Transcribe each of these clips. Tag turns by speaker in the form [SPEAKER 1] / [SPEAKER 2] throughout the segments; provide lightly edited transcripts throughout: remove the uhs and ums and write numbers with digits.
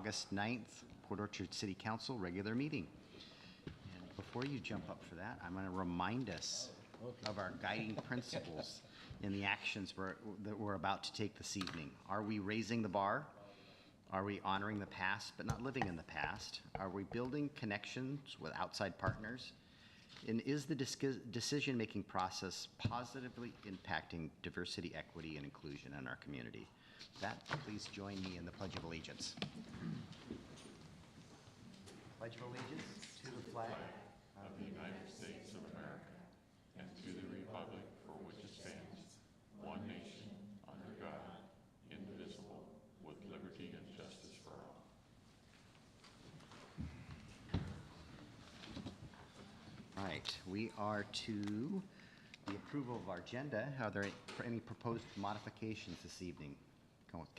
[SPEAKER 1] August 9th, Port Orchard City Council regular meeting. And before you jump up for that, I'm going to remind us of our guiding principles in the actions that we're about to take this evening. Are we raising the bar? Are we honoring the past but not living in the past? Are we building connections with outside partners? And is the decision-making process positively impacting diversity, equity, and inclusion in our community? With that, please join me in the Pledge of Allegiance. Pledge of Allegiance to the flag
[SPEAKER 2] of the United States of America and to the republic for which it stands, one nation, under God, indivisible, with liberty and justice for all.
[SPEAKER 1] Right, we are to the approval of our agenda. Are there any proposed modifications this evening?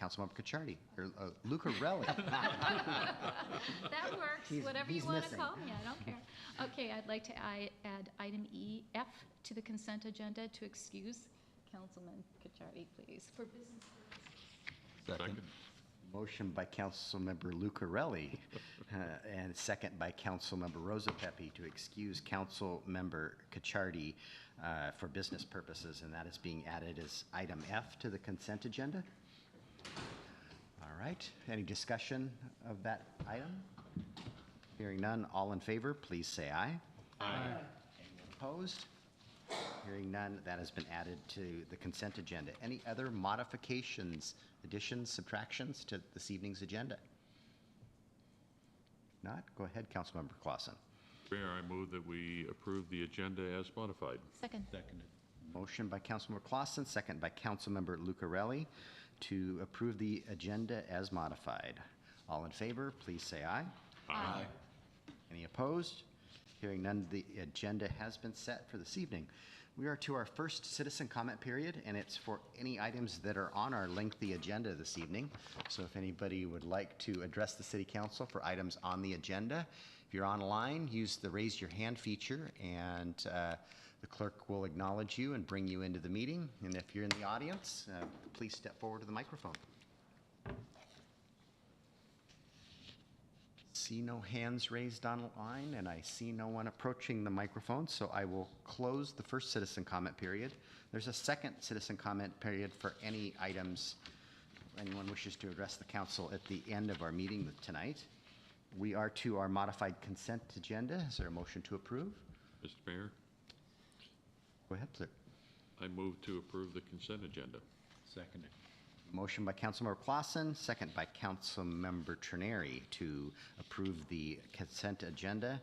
[SPEAKER 1] Councilmember Cacciardi, or Lucarelli.
[SPEAKER 3] That works, whatever you want to call me, I don't care. Okay, I'd like to add item F to the consent agenda to excuse Councilman Cacciardi, please, for business purposes.
[SPEAKER 2] Second.
[SPEAKER 1] Motion by Councilmember Lucarelli and second by Councilmember Rosapepe to excuse Councilmember Cacciardi for business purposes, and that is being added as item F to the consent agenda. All right, any discussion of that item? Hearing none, all in favor, please say aye.
[SPEAKER 2] Aye.
[SPEAKER 1] Anyone opposed? Hearing none, that has been added to the consent agenda. Any other modifications, additions, subtractions to this evening's agenda? If not, go ahead, Councilmember Clausen.
[SPEAKER 2] Mayor, I move that we approve the agenda as modified.
[SPEAKER 3] Second.
[SPEAKER 4] Seconded.
[SPEAKER 1] Motion by Councilmember Clausen, second by Councilmember Lucarelli to approve the agenda as modified. All in favor, please say aye.
[SPEAKER 3] Aye.
[SPEAKER 1] Any opposed? Hearing none, the agenda has been set for this evening. We are to our first citizen comment period, and it's for any items that are on our lengthy agenda this evening. So if anybody would like to address the City Council for items on the agenda, if you're online, use the raise your hand feature, and the clerk will acknowledge you and bring you into the meeting. And if you're in the audience, please step forward to the microphone. See no hands raised online, and I see no one approaching the microphone, so I will close the first citizen comment period. There's a second citizen comment period for any items anyone wishes to address the council at the end of our meeting tonight. We are to our modified consent agenda. Is there a motion to approve?
[SPEAKER 2] Mr. Mayor,
[SPEAKER 1] Go ahead, sir.
[SPEAKER 2] I move to approve the consent agenda.
[SPEAKER 4] Seconded.
[SPEAKER 1] Motion by Councilmember Clausen, second by Councilmember Trineri to approve the consent agenda.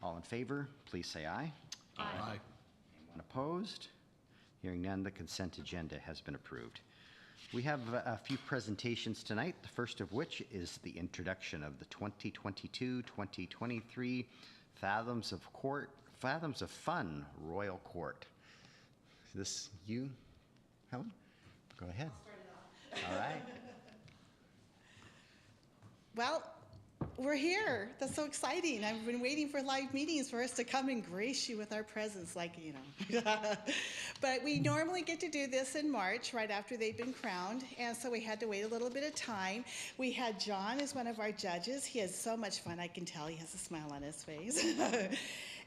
[SPEAKER 1] All in favor, please say aye.
[SPEAKER 3] Aye.
[SPEAKER 1] Anyone opposed? Hearing none, the consent agenda has been approved. We have a few presentations tonight, the first of which is the introduction of the 2022-2023 Fathoms of Fun Royal Court. Is this you, Helen? Go ahead. All right.
[SPEAKER 5] Well, we're here. That's so exciting. I've been waiting for live meetings for us to come and grace you with our presence, But we normally get to do this in March, right after they've been crowned, and so we had to wait a little bit of time. We had John as one of our judges. He has so much fun. I can tell he has a smile on his face.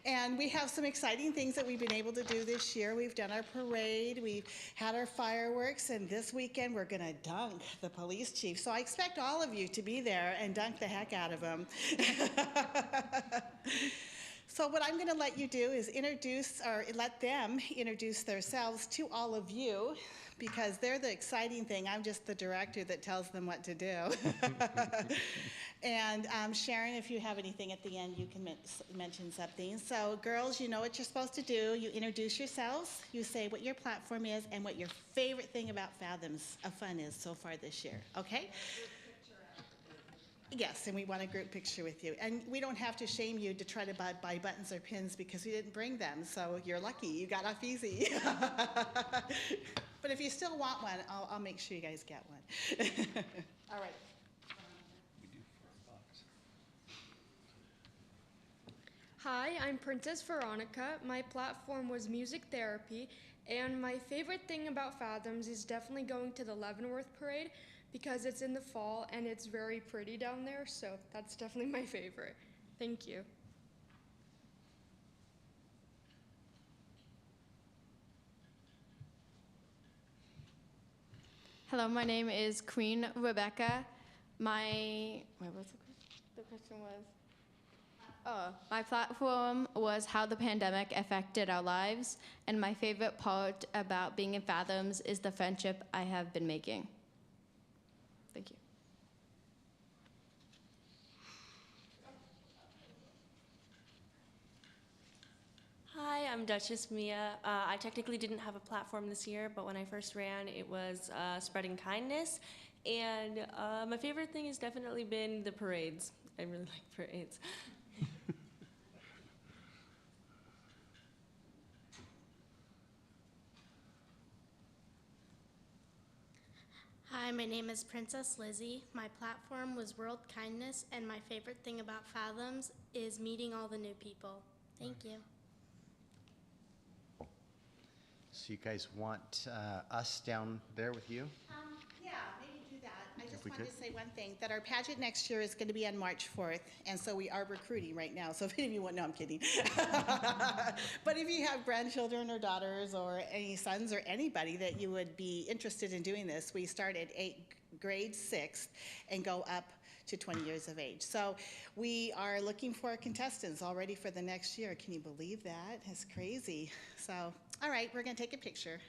[SPEAKER 5] And we have some exciting things that we've been able to do this year. We've done our parade, we've had our fireworks, and this weekend we're gonna dunk the police chief. So I expect all of you to be there and dunk the heck out of him. So what I'm gonna let you do is let them introduce themselves to all of you, because they're the exciting thing. I'm just the director that tells them what to do. And Sharon, if you have anything at the end, you can mention something. So girls, you know what you're supposed to do. You introduce yourselves, you say what your platform is and what your favorite thing about Fathoms of Fun is so far this year, okay? Yes, and we want a group picture with you. And we don't have to shame you to try to buy buttons or pins because we didn't bring them, so you're lucky. You got off easy. But if you still want one, I'll make sure you guys get one. All right.
[SPEAKER 6] Hi, I'm Princess Veronica. My platform was music therapy, and my favorite thing about Fathoms is definitely going to the Leavenworth Parade because it's in the fall and it's very pretty down there, so that's definitely my favorite. Thank you.
[SPEAKER 4] Hello, my name is Queen Rebecca. My question was? Oh, my platform was how the pandemic affected our lives, and my favorite part about being in Fathoms is the friendship I have been making. Thank you.
[SPEAKER 7] Hi, I'm Duchess Mia. I technically didn't have a platform this year, but when I first ran, it was spreading kindness. And my favorite thing has definitely been the parades. I really like parades.
[SPEAKER 8] Hi, my name is Princess Lizzie. My platform was World Kindness, and my favorite thing about Fathoms is meeting all the new people. Thank you.
[SPEAKER 1] So you guys want us down there with you?
[SPEAKER 5] Yeah, maybe do that. I just
[SPEAKER 1] we
[SPEAKER 5] wanted to
[SPEAKER 1] could.
[SPEAKER 5] say one thing, that our pageant next year is going to be on March 4th, and so we are recruiting right now. So if any of you want, no, I'm kidding. But if you have grandchildren or daughters or any sons or anybody that you would be interested in doing this, we start at grade 6th and go up to 20 years of age. So we are looking for contestants already for the next year. Can you believe that? It's crazy. So, all right, we're going to take a picture.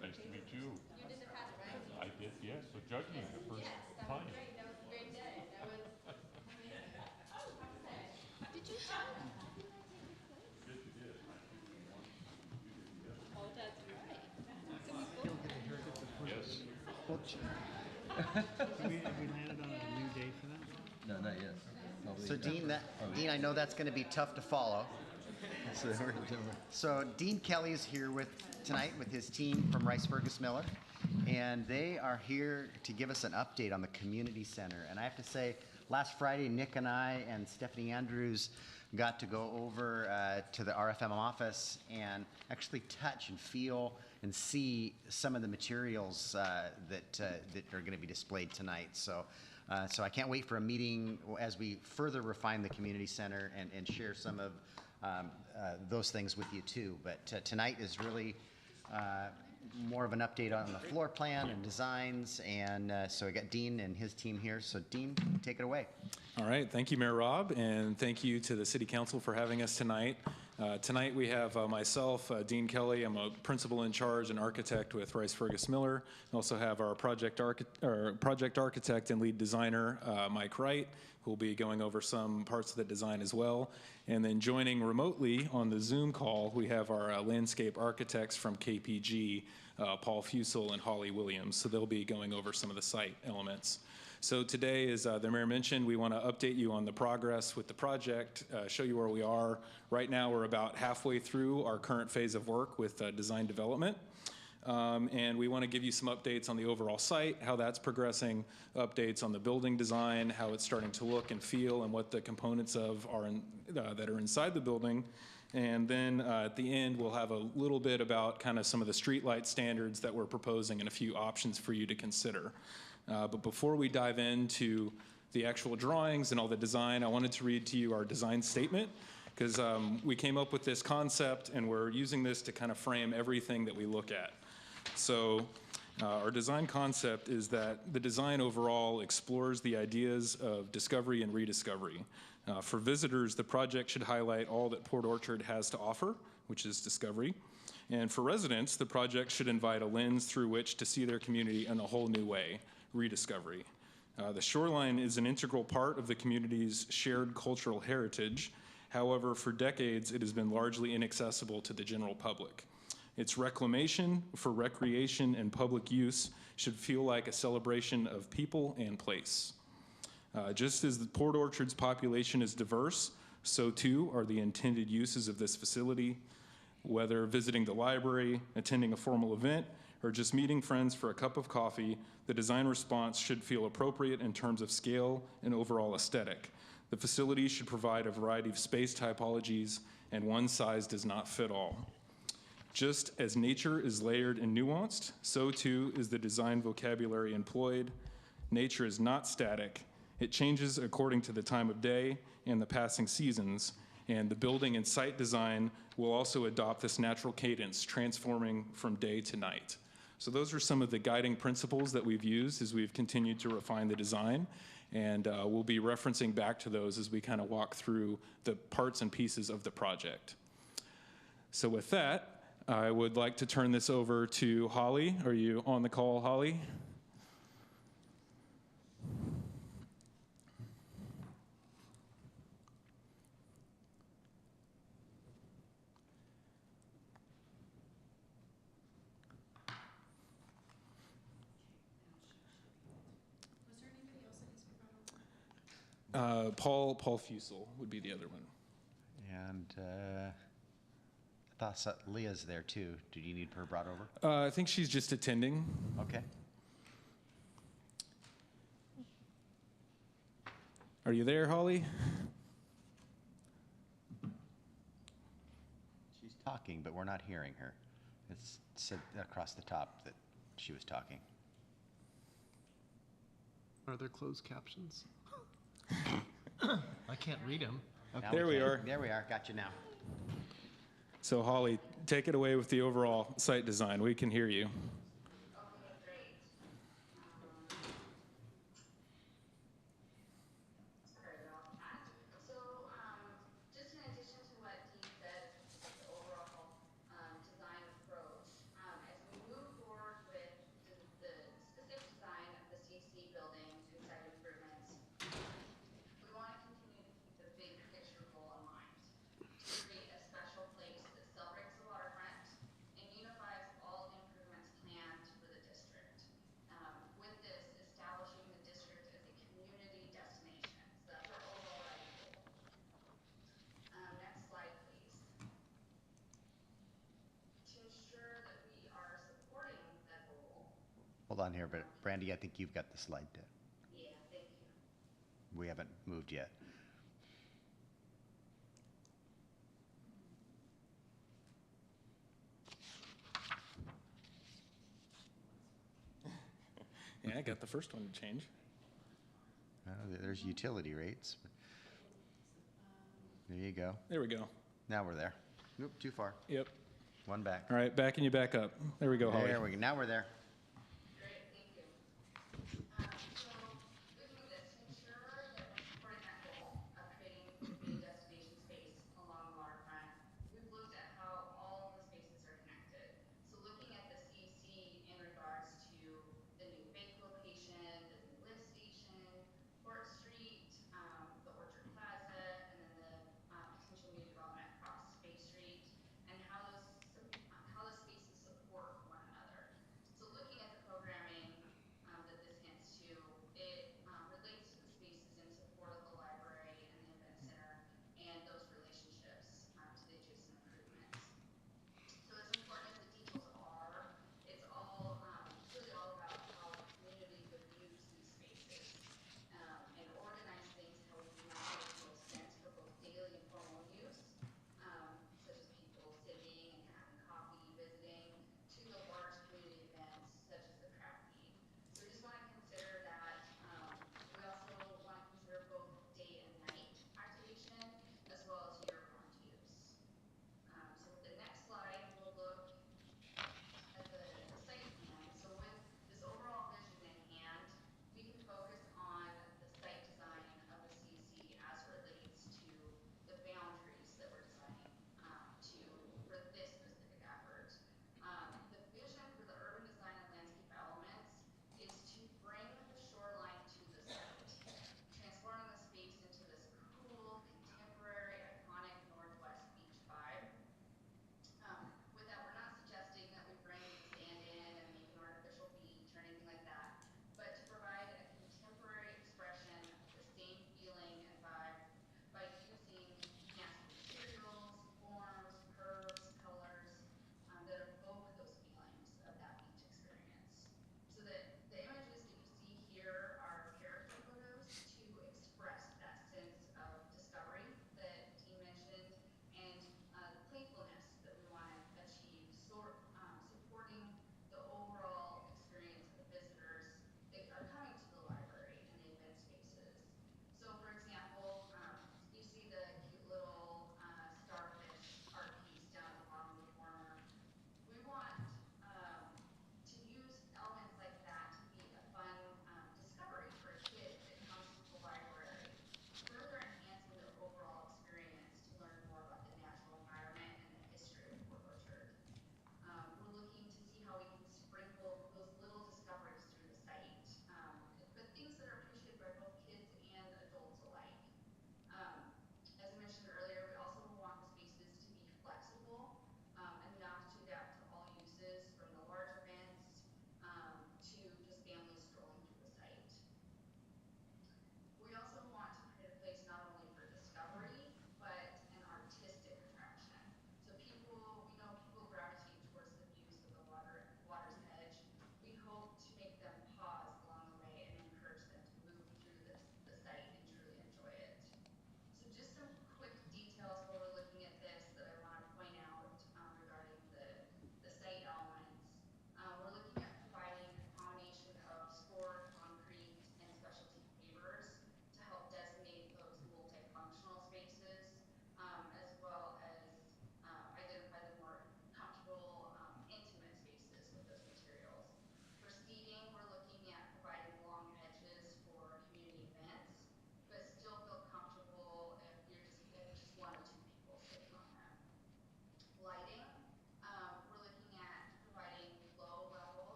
[SPEAKER 2] Nice to meet you. You did the past, right? I did, yes. So judging the first time.
[SPEAKER 4] That was a great day. That was amazing.
[SPEAKER 3] Did you jump?
[SPEAKER 2] Yes, you did. I think you won. You did the other.
[SPEAKER 3] Oh, that's right. So we both.
[SPEAKER 2] Yes.
[SPEAKER 9] Have we landed on a new day for that?
[SPEAKER 10] No, not yet.
[SPEAKER 1] So Dean, Dean, I know that's going to be tough to follow. So Dean Kelly is here tonight with his team from Rice Fergus Miller, and they are here to give us an update on the community center. And I have to say, last Friday, Nick and I and Stephanie Andrews got to go over to the RFM office and actually touch and feel and see some of the materials that are going to be displayed tonight. So I can't wait for a meeting as we further refine the community center and share some of those things with you too. But tonight is really more of an update on the floor plan and designs. And so I got Dean and his team here. So Dean, take it away.
[SPEAKER 11] All right, thank you, Mayor Rob, and thank you to the City Council for having us tonight. Tonight we have myself, Dean Kelly. I'm a principal in charge and architect with Rice Fergus Miller. We also have our project architect and lead designer, Mike Wright, who will be going over some parts of the design as well. And then joining remotely on the Zoom call, we have our landscape architects from KPG, Paul Fusel and Holly Williams. So they'll be going over some of the site elements. So today, as the mayor mentioned, we want to update you on the progress with the project, show you where we are. Right now, we're about halfway through our current phase of work with design development. And we want to give you some updates on the overall site, how that's progressing, updates on the building design, how it's starting to look and feel, and what the components of that are inside the building. And then at the end, we'll have a little bit about kind of some of the streetlight standards that we're proposing and a few options for you to consider. But before we dive into the actual drawings and all the design, I wanted to read to you our design statement, because we came up with this concept and we're using this to kind of frame everything that we look at. So Our design concept is that the design overall explores the ideas of discovery and rediscovery. For visitors, the project should highlight all that Port Orchard has to offer, which is discovery. And for residents, the project should invite a lens through which to see their community in a whole new way, rediscovery. The shoreline is an integral part of the community's shared cultural heritage. However, for decades, it has been largely inaccessible to the general public. Its reclamation for recreation and public use should feel like a celebration of people and place. Just as the Port Orchard's population is diverse, so too are the intended uses of this facility. Whether visiting the library, attending a formal event, or just meeting friends for a cup of coffee, the design response should feel appropriate in terms of scale and overall aesthetic. The facility should provide a variety of space typologies, and one size does not fit all. Just as nature is layered and nuanced, so too is the design vocabulary employed. Nature is not static. It changes according to the time of day and the passing seasons, and the building and site design will also adopt this natural cadence, transforming from day to night. So those are some of the guiding principles that we've used as we've continued to refine the design, and we'll be referencing back to those as we kind of walk through the parts and pieces of the project. So with that, I would like to turn this over to Holly. Are you on the call, Holly? Paul Fusel would be the other one.
[SPEAKER 1] And I thought Leah's there too. Do you need her brought over?
[SPEAKER 11] I think she's just attending.
[SPEAKER 1] Okay.
[SPEAKER 11] Are you there, Holly?
[SPEAKER 1] She's talking, but we're not hearing her. It said across the top that she was talking.
[SPEAKER 9] Are there closed captions? I can't read them.
[SPEAKER 1] Now
[SPEAKER 11] There we
[SPEAKER 1] can.
[SPEAKER 11] are.
[SPEAKER 1] There we are. Got you now.
[SPEAKER 11] So Holly, take it away with the overall site design. We can hear you.
[SPEAKER 10] Okay, great. Sorry about that. So, just in addition to what Dean said, the overall design approach, as we move forward with the specific design of the CC buildings and site improvements, we want to continue to keep the big picture goal in mind, to create a special place that celebrates the waterfront and unifies all improvements planned for the district. With this, establishing the district as a community destination. So that's our overriding goal. Next slide, please. To ensure that we are supporting that goal.
[SPEAKER 1] Hold on here, but Brandy, I think you've got the slide deck.
[SPEAKER 10] Yeah, thank you.
[SPEAKER 1] We haven't moved yet.
[SPEAKER 11] Yeah, I got the first one to change.
[SPEAKER 1] There's utility rates. There you go.
[SPEAKER 11] There we go.
[SPEAKER 1] Now we're there. Nope, too far.
[SPEAKER 11] Yep.
[SPEAKER 1] One back.
[SPEAKER 11] All right, backing you back up. There we go, Holly.
[SPEAKER 1] There we go. Now we're there.
[SPEAKER 10] Great, thank you. So, with this, to ensure that we're supporting that goal of creating a destination space along the waterfront, we've looked at how all the spaces are connected. So looking at the CC in regards to the new bake location, the new lift station, Port Street, the Orchard Plaza, and then the potential new development across Bay Street, and how those spaces support one another. So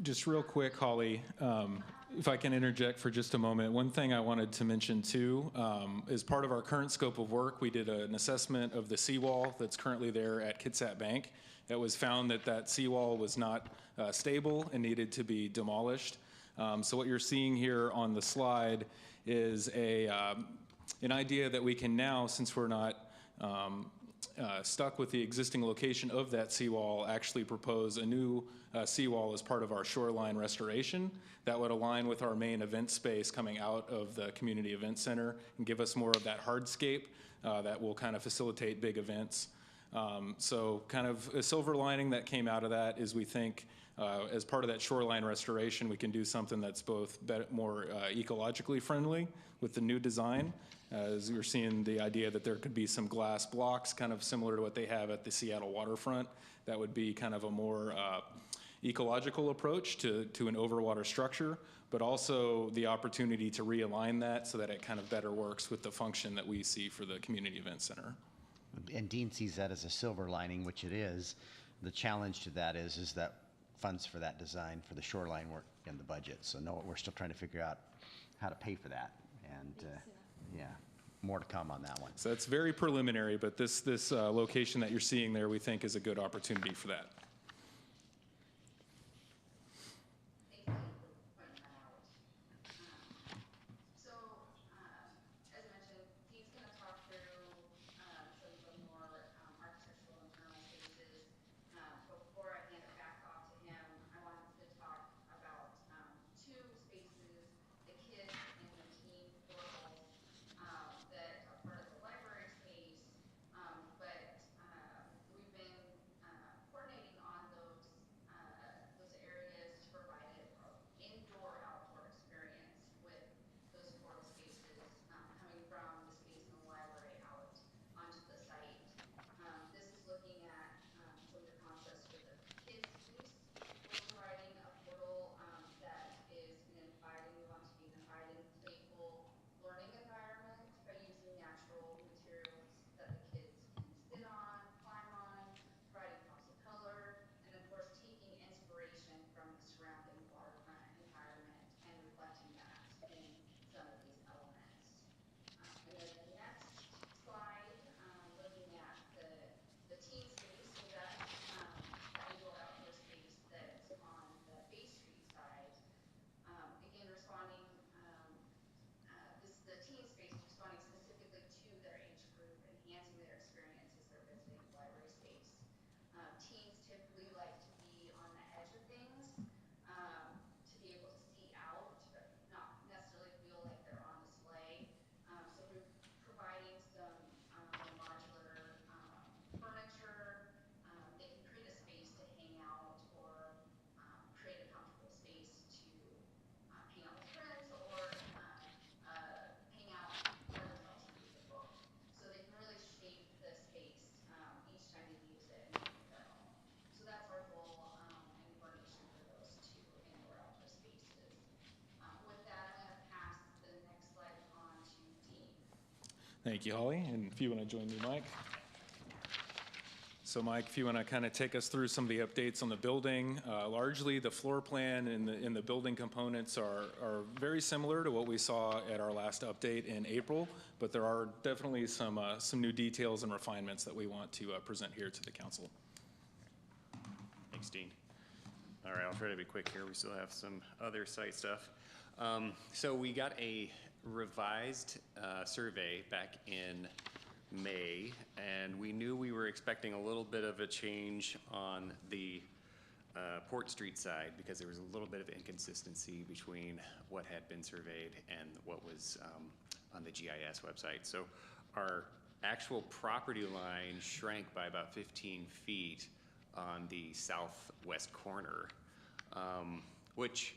[SPEAKER 11] Just real quick, Holly, if I can interject for just a moment, one thing I wanted to mention too, is part of our current scope of work, we did an assessment of the seawall that's currently there at Kitsap Bank. It was found that that seawall was not stable and needed to be demolished. So what you're seeing here on the slide is an idea that we can now, since we're not stuck with the existing location of that seawall, actually propose a new seawall as part of our shoreline restoration that would align with our main event space coming out of the community event center and give us more of that hardscape that will kind of facilitate big events. So kind of a silver lining that came out of that is we think as part of that shoreline restoration, we can do something that's both more ecologically friendly with the new design. As you're seeing the idea that there could be some glass blocks kind of similar to what they have at the Seattle waterfront. That would be kind of a more ecological approach to an overwater structure, but also the opportunity to realign that so that it kind of better works with the function that we see for the community event center.
[SPEAKER 1] And Dean sees that as a silver lining, which it is. The challenge to that is that funds for that design for the shoreline work in the budget. So no, we're still trying to figure out how to pay for that. And yeah, more to come on that one.
[SPEAKER 11] So it's very preliminary, but this location that you're seeing there, we think is a good opportunity for that. Thank you, Holly. And if you want to join me, Mike. So Mike, if you want to kind of take us through some of the updates on the building. Largely the floor plan and the building components are very similar to what we saw at our last update in April, but there are definitely some new details and refinements that we want to present here to the council.
[SPEAKER 12] Thanks, Dean. All right, I'll try to be quick here. We still have some other site stuff. So we got a revised survey back in May, and we knew we were expecting a little bit of a change on the Port Street side because there was a little bit of inconsistency between what had been surveyed and what was on the GIS website. So our actual property line shrank by about 15 feet on the southwest corner, which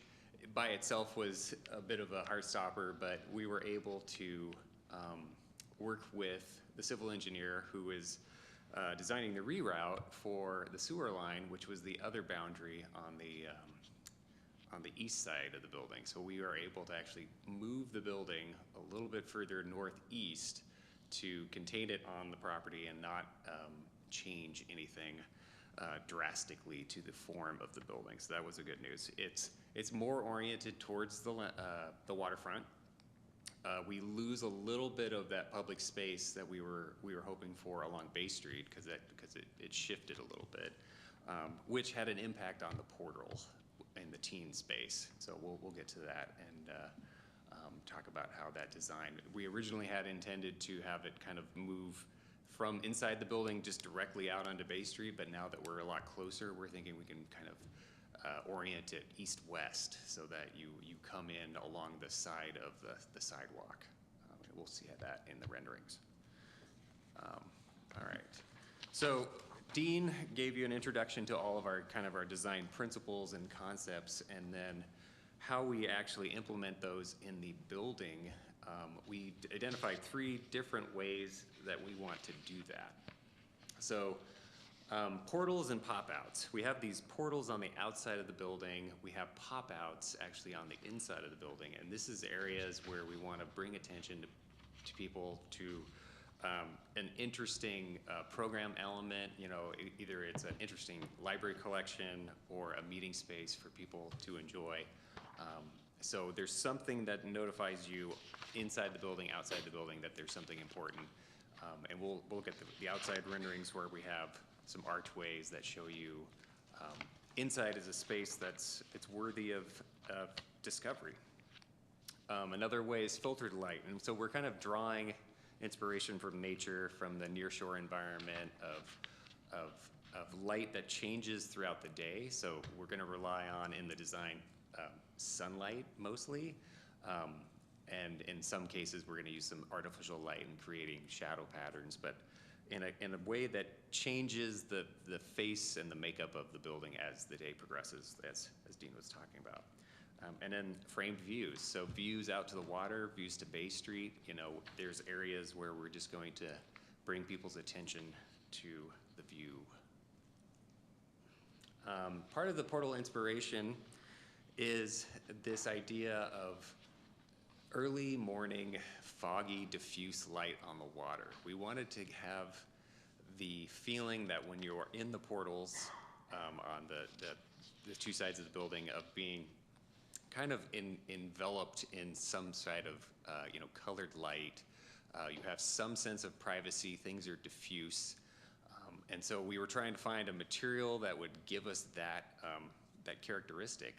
[SPEAKER 12] by itself was a bit of a heart stopper, but we were able to work with the civil engineer who was designing the reroute for the sewer line, which was the other boundary on the east side of the building. So we were able to actually move the building a little bit further northeast to contain it on the property and not change anything drastically to the form of the building. So that was a good news. It's more oriented towards the waterfront. We lose a little bit of that public space that we were hoping for along Bay Street because it shifted a little bit, which had an impact on the portal in the teen space. So we'll get to that and talk about how that design. We originally had intended to have it kind of move from inside the building just directly out onto Bay Street, but now that we're a lot closer, we're thinking we can kind of orient it east-west so that you come in along the side of the sidewalk. We'll see that in the renderings. All right. So Dean gave you an introduction to all of our design principles and concepts, and then how we actually implement those in the building. We identified 3 different ways that we want to do that. So portals and pop-outs. We have these portals on the outside of the building. We have pop-outs actually on the inside of the building, and this is areas where we want to bring attention to people to an interesting program element. Either it's an interesting library collection or a meeting space for people to enjoy. So there's something that notifies you inside the building, outside the building, that there's something important. And we'll look at the outside renderings where we have some archways that show you inside is a space it's worthy of discovery. Another way is filtered light. And so we're kind of drawing inspiration from nature, from the nearshore environment of light that changes throughout the day. So we're going to rely on, in the design, sunlight mostly. And in some cases, we're going to use some artificial light in creating shadow patterns, but in a way that changes the face and the makeup of the building as the day progresses, as Dean was talking about. And then framed views. So views out to the water, views to Bay Street. There's areas where we're just going to bring people's attention to the view. Part of the portal inspiration is this idea of early morning, foggy, diffuse light on the water. We wanted to have the feeling that when you're in the portals on the 2 sides of the building, of being kind of enveloped in some side of colored light. You have some sense of privacy. Things are diffuse. And so we were trying to find a material that would give us that characteristic.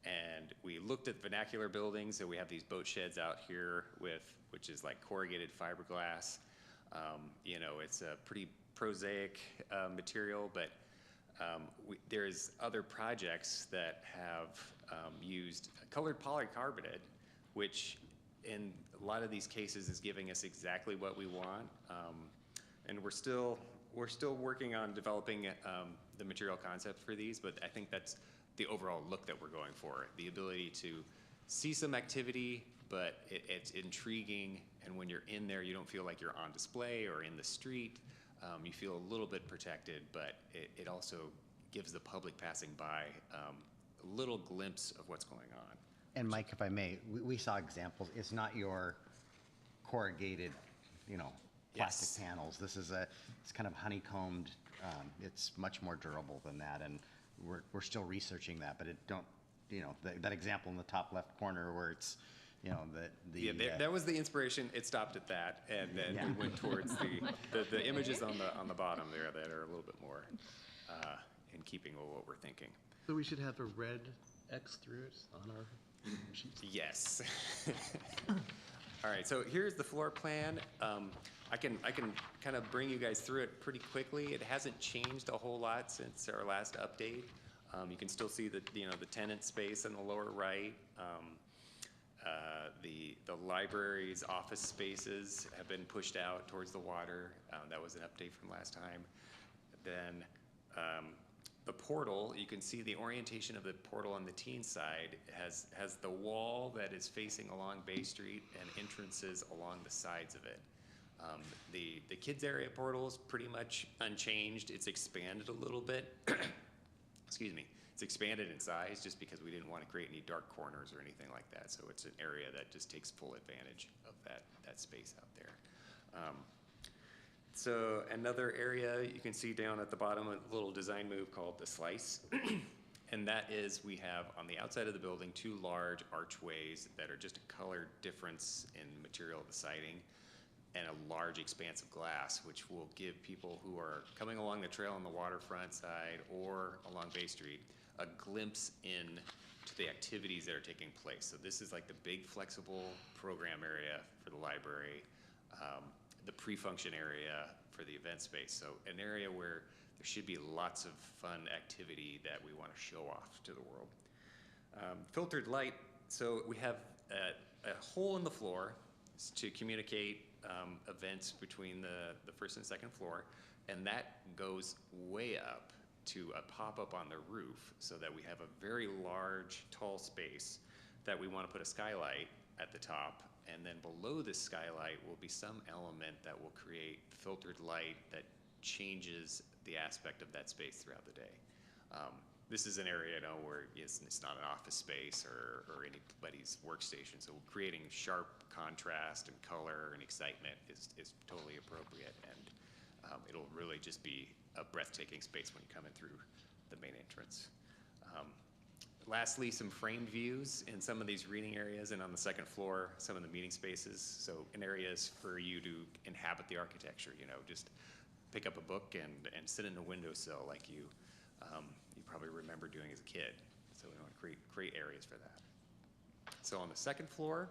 [SPEAKER 12] And we looked at vernacular buildings. So we have these boat sheds out here which is like corrugated fiberglass. It's a pretty prosaic material, but there's other projects that have used colored polycarbonate, which in a lot of these cases is giving us exactly what we want. And we're still working on developing the material concept for these, but I think that's the overall look that we're going for. The ability to see some activity, but it's intriguing, and when you're in there, you don't feel like you're on display or in the street. You feel a little bit protected, but it also gives the public passing by a little glimpse of what's going on.
[SPEAKER 1] And Mike, if I may, we saw examples. It's not your corrugated, plastic panels. This is it's kind of honeycombed. It's much more durable than that, and we're still researching that. But that example in the top left corner where it's,
[SPEAKER 12] that was the inspiration. It stopped at that, and then we went towards the images on the bottom there that are a little bit more in keeping with what we're thinking.
[SPEAKER 9] So we should have a red X through it on our sheets?
[SPEAKER 12] Yes. All right, so here's the floor plan. I can kind of bring you guys through it pretty quickly. It hasn't changed a whole lot since our last update. You can still see the tenant space in the lower right. The library's office spaces have been pushed out towards the water. That was an update from last time. Then the portal, you can see the orientation of the portal on the teen side has the wall that is facing along Bay Street and entrances along the sides of it. The kids area portal is pretty much unchanged. It's expanded a little bit. Excuse me. It's expanded in size just because we didn't want to create any dark corners or anything like that. So it's an area that just takes full advantage of that space out there. So another area you can see down at the bottom, a little design move called the slice. And that is, we have on the outside of the building 2 large archways that are just a color difference in the material of the siding, and a large expanse of glass, which will give people who are coming along the trail on the waterfront side or along Bay Street a glimpse in to the activities that are taking place. So this is like the big flexible program area for the library, the pre-function area for the event space. So an area where there should be lots of fun activity that we want to show off to the world. Filtered light, so we have a hole in the floor to communicate events between the first and second floor, and that goes way up to a pop-up on the roof so that we have a very large, tall space that we want to put a skylight at the top, and then below the skylight will be some element that will create filtered light that changes the aspect of that space throughout the day. This is an area, where it's not an office space or anybody's workstation, so creating sharp contrast and color and excitement is totally appropriate, and it'll really just be a breathtaking space when you come in through the main entrance. Lastly, some framed views in some of these reading areas, and on the second floor, some of the meeting spaces. So in areas for you to inhabit the architecture, just pick up a book and sit in a windowsill like you probably remember doing as a kid. So we want to create areas for that. So on the second floor,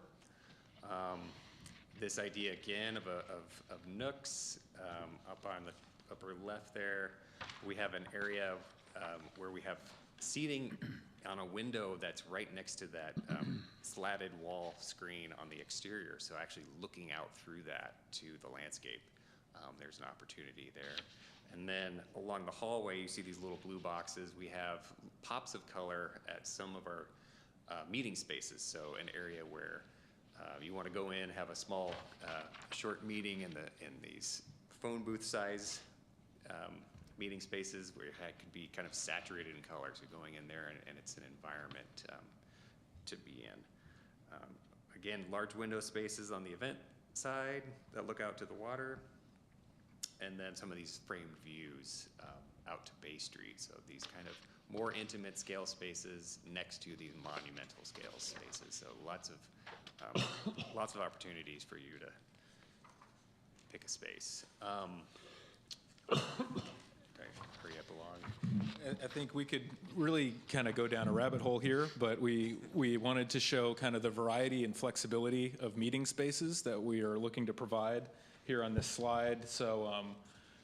[SPEAKER 12] this idea again of nooks. Up on the upper left there, we have an area where we have seating on a window that's right next to that slatted wall screen on the exterior. So actually looking out through that to the landscape, there's an opportunity there. And then along the hallway, you see these little blue boxes. We have pops of color at some of our meeting spaces. So an area where you want to go in, have a small, short meeting in these phone booth size meeting spaces where it could be kind of saturated in color. So going in there and it's an environment to be in. Again, large window spaces on the event side that look out to the water. And then some of these framed views out to Bay Street. So these kind of more intimate scale spaces next to these monumental scale spaces. So lots of opportunities for you to pick a space. Okay, hurry up along.
[SPEAKER 11] I think we could really kind of go down a rabbit hole here, but we wanted to show kind of the variety and flexibility of meeting spaces that we are looking to provide here on this slide. So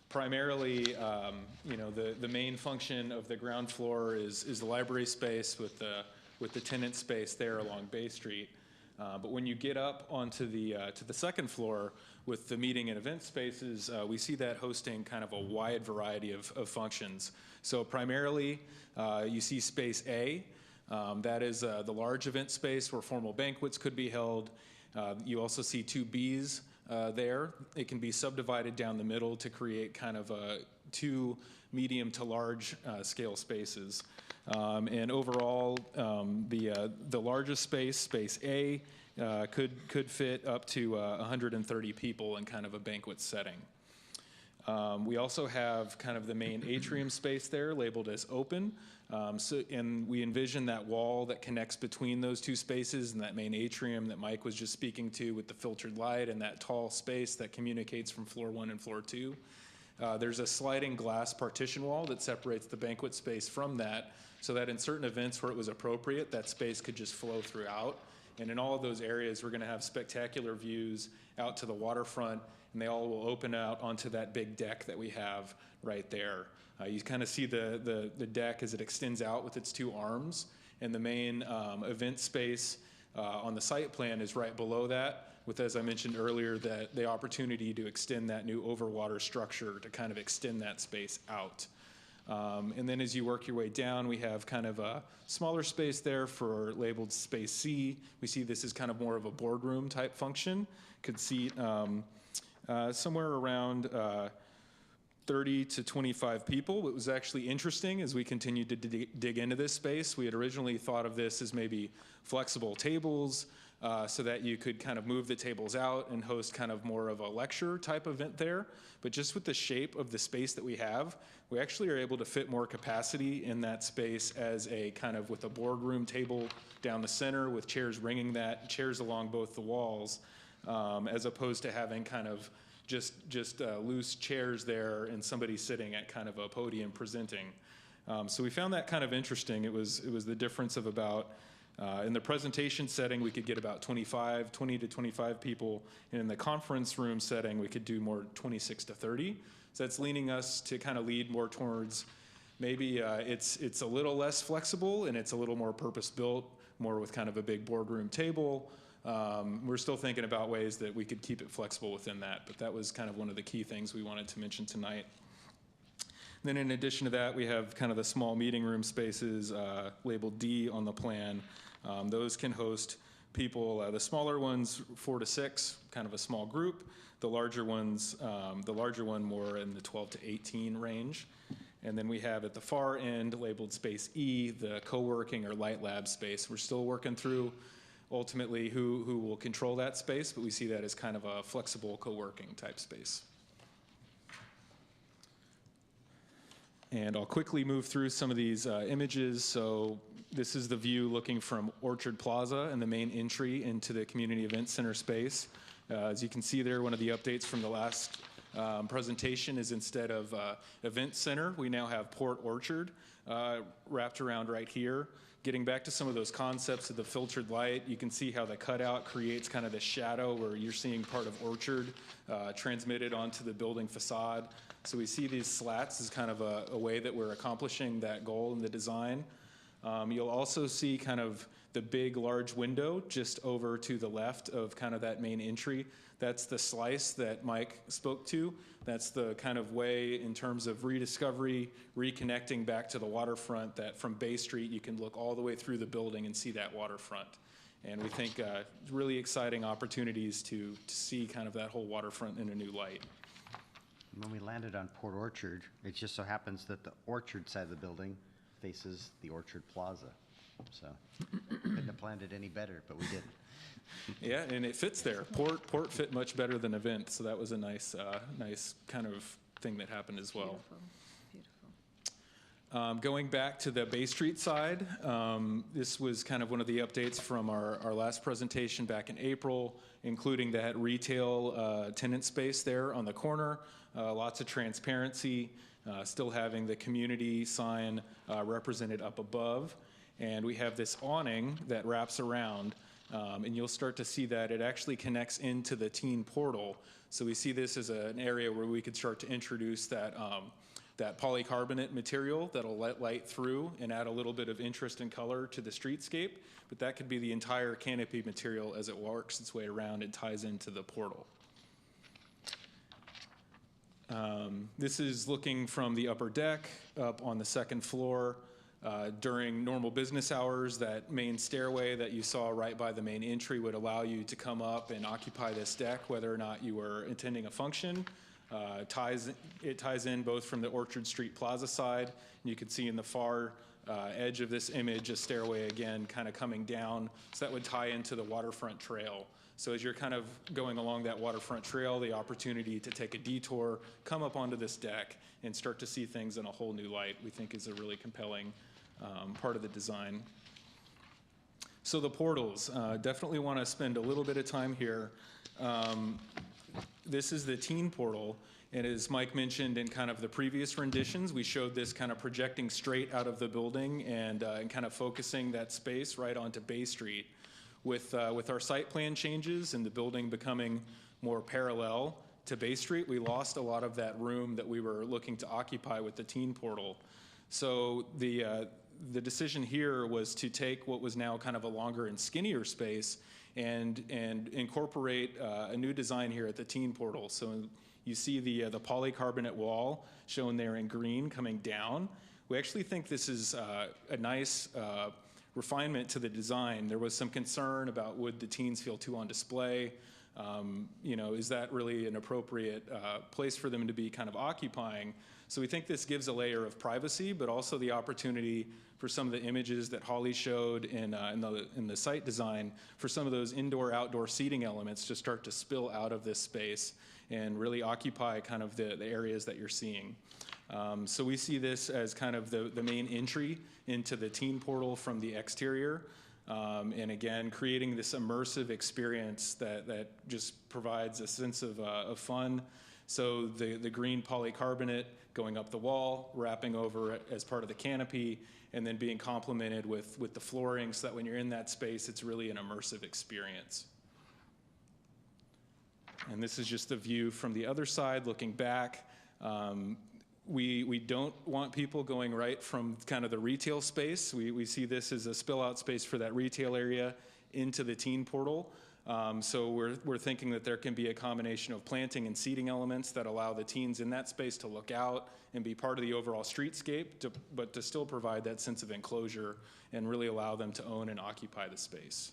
[SPEAKER 11] primarily, the main function of the ground floor is the library space with the tenant space there along Bay Street. But when you get up onto to the second floor with the meeting and event spaces, we see that hosting kind of a wide variety of functions. So primarily, you see space A. That is the large event space where formal banquets could be held. You also see 2 Bs there. It can be subdivided down the middle to create kind of 2 medium to large scale spaces. And overall, the largest space, space A, could fit up to 130 people in kind of a banquet setting. We also have kind of the main atrium space there labeled as open. And we envision that wall that connects between those 2 spaces and that main atrium that Mike was just speaking to with the filtered light and that tall space that communicates from floor 1 and floor 2. There's a sliding glass partition wall that separates the banquet space from that, so that in certain events where it was appropriate, that space could just flow throughout. And in all of those areas, we're going to have spectacular views out to the waterfront, and they all will open out onto that big deck that we have right there. You kind of see the deck as it extends out with its 2 arms, and the main event space on the site plan is right below that, with, as I mentioned earlier, that the opportunity to extend that new overwater structure to kind of extend that space out. And then as you work your way down, we have kind of a smaller space there for labeled space C. We see this as kind of more of a boardroom type function. Could seat somewhere around 30 to 25 people. What was actually interesting as we continued to dig into this space, we had originally thought of this as maybe flexible tables, so that you could kind of move the tables out and host kind of more of a lecture type event there. But just with the shape of the space that we have, we actually are able to fit more capacity in that space as a kind of with a boardroom table down the center with chairs ringing that, chairs along both the walls, as opposed to having kind of just loose chairs there and somebody sitting at kind of a podium presenting. So we found that kind of interesting. It was the difference of about, in the presentation setting, we could get about 20 to 25 people. And in the conference room setting, we could do more 26 to 30. So that's leaning us to kind of lead more towards maybe it's a little less flexible and it's a little more purpose-built, more with kind of a big boardroom table. We're still thinking about ways that we could keep it flexible within that, but that was kind of one of the key things we wanted to mention tonight. Then in addition to that, we have kind of the small meeting room spaces labeled D on the plan. Those can host people, the smaller ones 4 to 6, kind of a small group. The larger ones, the larger one more in the 12 to 18 range. And then we have at the far end labeled space E, the co-working or light lab space. We're still working through ultimately who will control that space, but we see that as kind of a flexible co-working type space. And I'll quickly move through some of these images. So this is the view looking from Orchard Plaza and the main entry into the Community Event Center space. As you can see there, one of the updates from the last presentation is instead of Event Center, we now have Port Orchard wrapped around right here. Getting back to some of those concepts of the filtered light, you can see how the cutout creates kind of the shadow where you're seeing part of Orchard transmitted onto the building facade. So we see these slats as kind of a way that we're accomplishing that goal in the design. You'll also see kind of the big, large window just over to the left of kind of that main entry. That's the slice that Mike spoke to. That's the kind of way in terms of rediscovery, reconnecting back to the waterfront, that from Bay Street you can look all the way through the building and see that waterfront. And we think really exciting opportunities to see kind of that whole waterfront in a new light.
[SPEAKER 1] When we landed on Port Orchard, it just so happens that the Orchard side of the building faces the Orchard Plaza. So couldn't have planned it any better, but we did.
[SPEAKER 11] Yeah, and it fits there. Port fit much better than Event, so that was a nice kind of thing that happened as well.
[SPEAKER 3] Beautiful.
[SPEAKER 11] Going back to the Bay Street side, this was kind of one of the updates from our last presentation back in April, including that retail tenant space there on the corner, lots of transparency, still having the community sign represented up above. And we have this awning that wraps around, and you'll start to see that it actually connects into the teen portal. So we see this as an area where we could start to introduce that polycarbonate material that'll let light through and add a little bit of interest and color to the streetscape. But that could be the entire canopy material as it works its way around and ties into the portal. This is looking from the upper deck up on the second floor. During normal business hours, that main stairway that you saw right by the main entry would allow you to come up and occupy this deck, whether or not you were attending a function. It ties in both from the Orchard Street Plaza side, and you can see in the far edge of this image a stairway again kind of coming down, so that would tie into the waterfront trail. So as you're kind of going along that waterfront trail, the opportunity to take a detour, come up onto this deck, and start to see things in a whole new light, we think is a really compelling part of the design. So the portals, definitely want to spend a little bit of time here. This is the teen portal, and as Mike mentioned in kind of the previous renditions, we showed this kind of projecting straight out of the building and kind of focusing that space right onto Bay Street. With our site plan changes and the building becoming more parallel to Bay Street, we lost a lot of that room that we were looking to occupy with the teen portal. So the decision here was to take what was now kind of a longer and skinnier space and incorporate a new design here at the teen portal. So you see the polycarbonate wall shown there in green coming down. We actually think this is a nice refinement to the design. There was some concern about would the teens feel too on display. Is that really an appropriate place for them to be kind of occupying? So we think this gives a layer of privacy, but also the opportunity for some of the images that Holly showed in the site design for some of those indoor-outdoor seating elements to start to spill out of this space and really occupy kind of the areas that you're seeing. So we see this as kind of the main entry into the teen portal from the exterior. And again, creating this immersive experience that just provides a sense of fun. So the green polycarbonate going up the wall, wrapping over as part of the canopy, and then being complemented with the flooring so that when you're in that space, it's really an immersive experience. And this is just the view from the other side looking back. We don't want people going right from kind of the retail space. We see this as a spill out space for that retail area into the teen portal. So we're thinking that there can be a combination of planting and seating elements that allow the teens in that space to look out and be part of the overall streetscape, but to still provide that sense of enclosure and really allow them to own and occupy the space.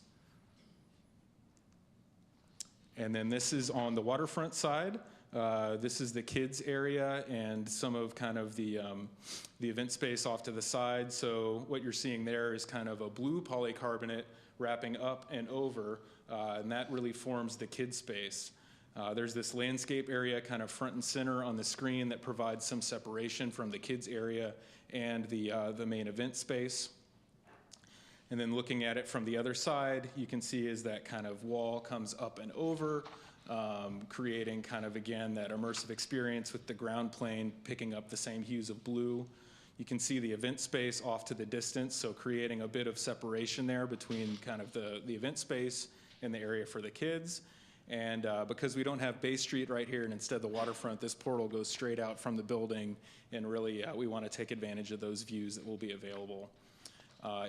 [SPEAKER 11] And then this is on the waterfront side. This is the kids area and some of kind of the event space off to the side. So what you're seeing there is kind of a blue polycarbonate wrapping up and over, and that really forms the kids space. There's this landscape area kind of front and center on the screen that provides some separation from the kids area and the main event space. And then looking at it from the other side, you can see as that kind of wall comes up and over, creating kind of, again, that immersive experience with the ground plane picking up the same hues of blue. You can see the event space off to the distance, so creating a bit of separation there between kind of the event space and the area for the kids. And because we don't have Bay Street right here and instead the waterfront, this portal goes straight out from the building, and really we want to take advantage of those views that will be available.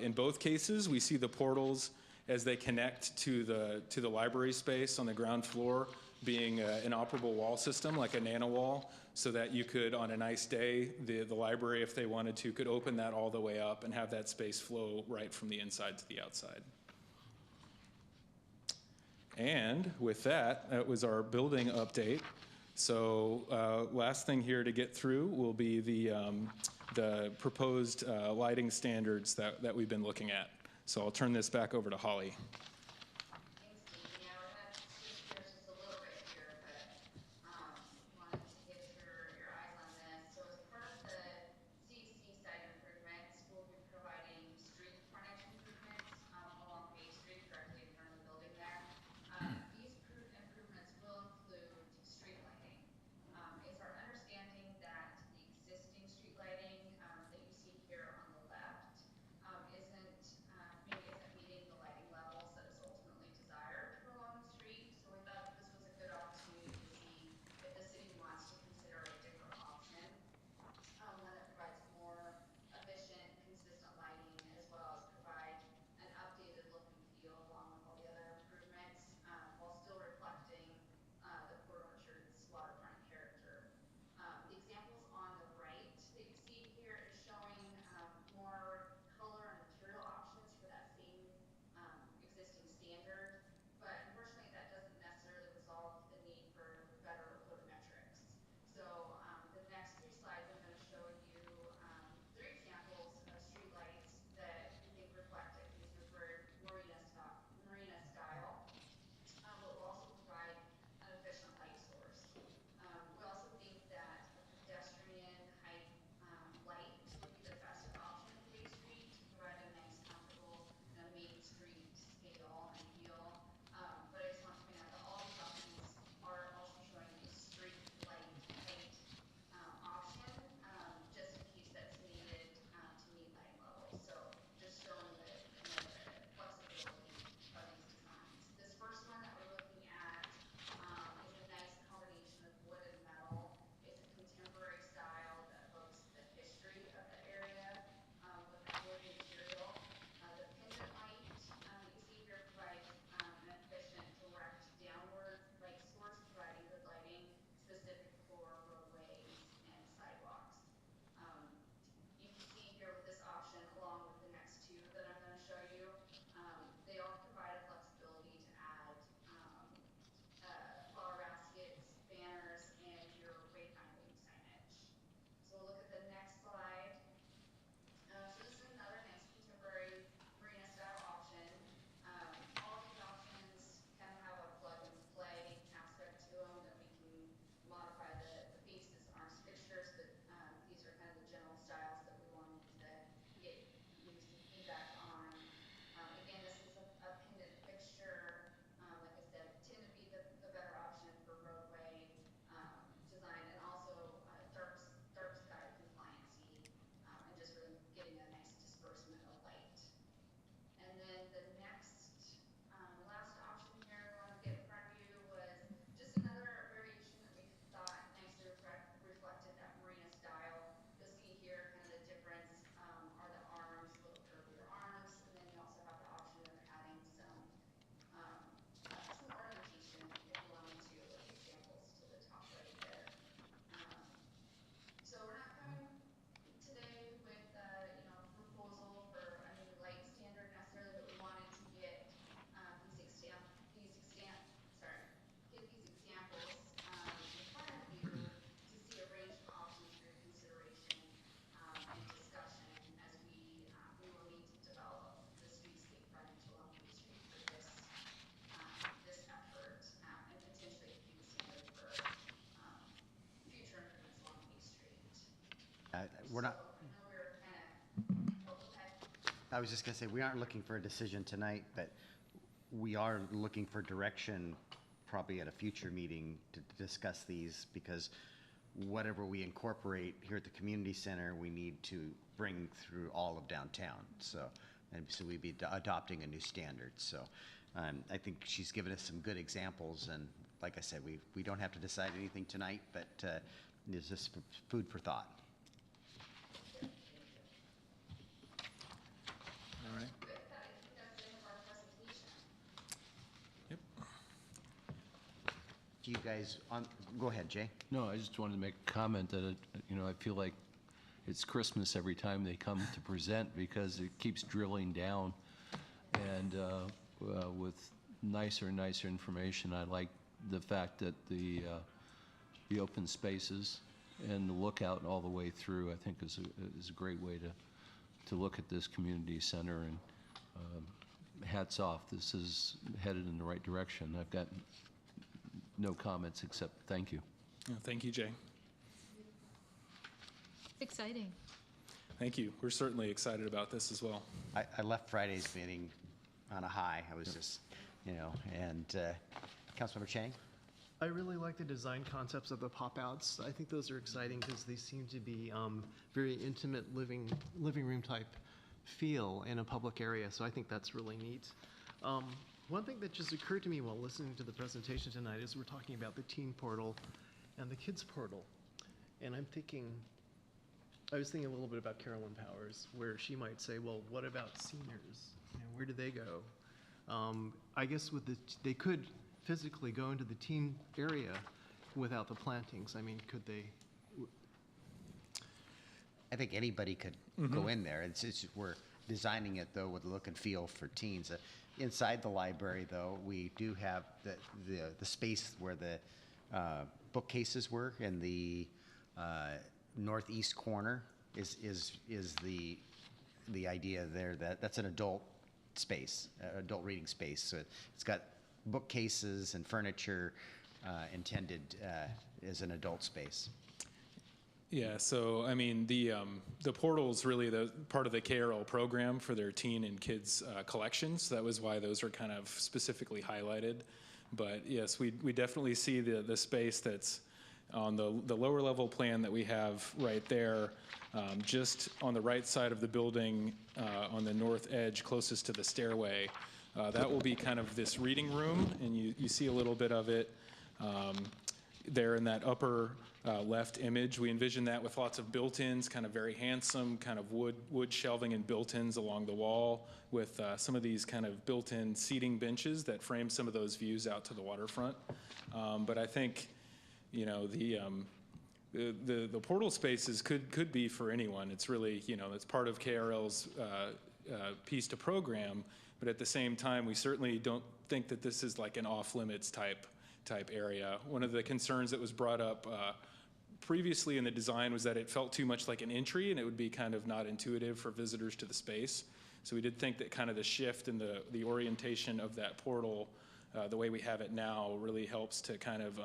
[SPEAKER 11] In both cases, we see the portals as they connect to the library space on the ground floor being an operable wall system, like a nano wall, so that you could, on a nice day, the library, if they wanted to, could open that all the way up and have that space flow right from the inside to the outside. And with that, that was our building update. So last thing here to get through will be the proposed lighting standards that we've been looking at. So I'll turn this back over to Holly.
[SPEAKER 10] Thanks, Dean. Yeah, we're gonna switch gears just a little bit here, but wanted to get your eyes on this. So as part of the CEC site improvements, we'll be providing street frontage improvements along Bay Street directly in front of the building there. These improvements will include street lighting. It's our understanding that the existing street lighting that you see here on the left isn't meeting the lighting levels that
[SPEAKER 1] We're not, I was just gonna say, we aren't looking for a decision tonight, but we are looking for direction probably at a future meeting to discuss these, because whatever we incorporate here at the community center, we need to bring through all of downtown. So we'd be adopting a new standard. So I think she's given us some good examples, and like I said, we don't have to decide anything tonight, but it's just food for thought.
[SPEAKER 11] All right. Yep.
[SPEAKER 1] Do you guys, go ahead, Jay.
[SPEAKER 9] No, I just wanted to make a comment that, I feel like it's Christmas every time they come to present, because it keeps drilling down, and with nicer and nicer information. I like the fact that the open spaces and the lookout all the way through, I think, is a great way to look at this community center, and hats off. This is headed in the right direction. I've got no comments except thank you.
[SPEAKER 11] Thank you, Jay.
[SPEAKER 3] Exciting.
[SPEAKER 11] Thank you. We're certainly excited about this as well.
[SPEAKER 1] I left Friday's meeting on a high. I was just, and Councilmember Chang?
[SPEAKER 13] I really like the design concepts of the pop-outs. I think those are exciting because they seem to be very intimate living room type feel in a public area. So I think that's really neat. One thing that just occurred to me while listening to the presentation tonight is we're talking about the teen portal and the kids portal. And I was thinking a little bit about Carolyn Powers, where she might say, well, what about seniors? Where do they go? I guess they could physically go into the teen area without the plantings. I mean, could they?
[SPEAKER 1] I think anybody could go in there. It's we're designing it, though, with look and feel for teens. Inside the library, though, we do have the space where the bookcases were in the northeast corner is the idea there. That's an adult space, adult reading space. So it's got bookcases and furniture intended as an adult space.
[SPEAKER 11] Yeah, so I mean, the portal's really the part of the KRL program for their teen and kids collections. That was why those are kind of specifically highlighted. But yes, we definitely see the space that's on the lower level plan that we have right there, just on the right side of the building, on the north edge closest to the stairway. That will be kind of this reading room, and you see a little bit of it there in that upper left image. We envision that with lots of built-ins, kind of very handsome, kind of wood shelving and built-ins along the wall, with some of these kind of built-in seating benches that frame some of those views out to the waterfront. But I think, the portal spaces could be for anyone. It's really, it's part of KRL's piece to program, but at the same time, we certainly don't think that this is like an off-limits type area. One of the concerns that was brought up previously in the design was that it felt too much like an entry, and it would be kind of not intuitive for visitors to the space. So we did think that kind of the shift in the orientation of that portal, the way we have it now, really helps to kind of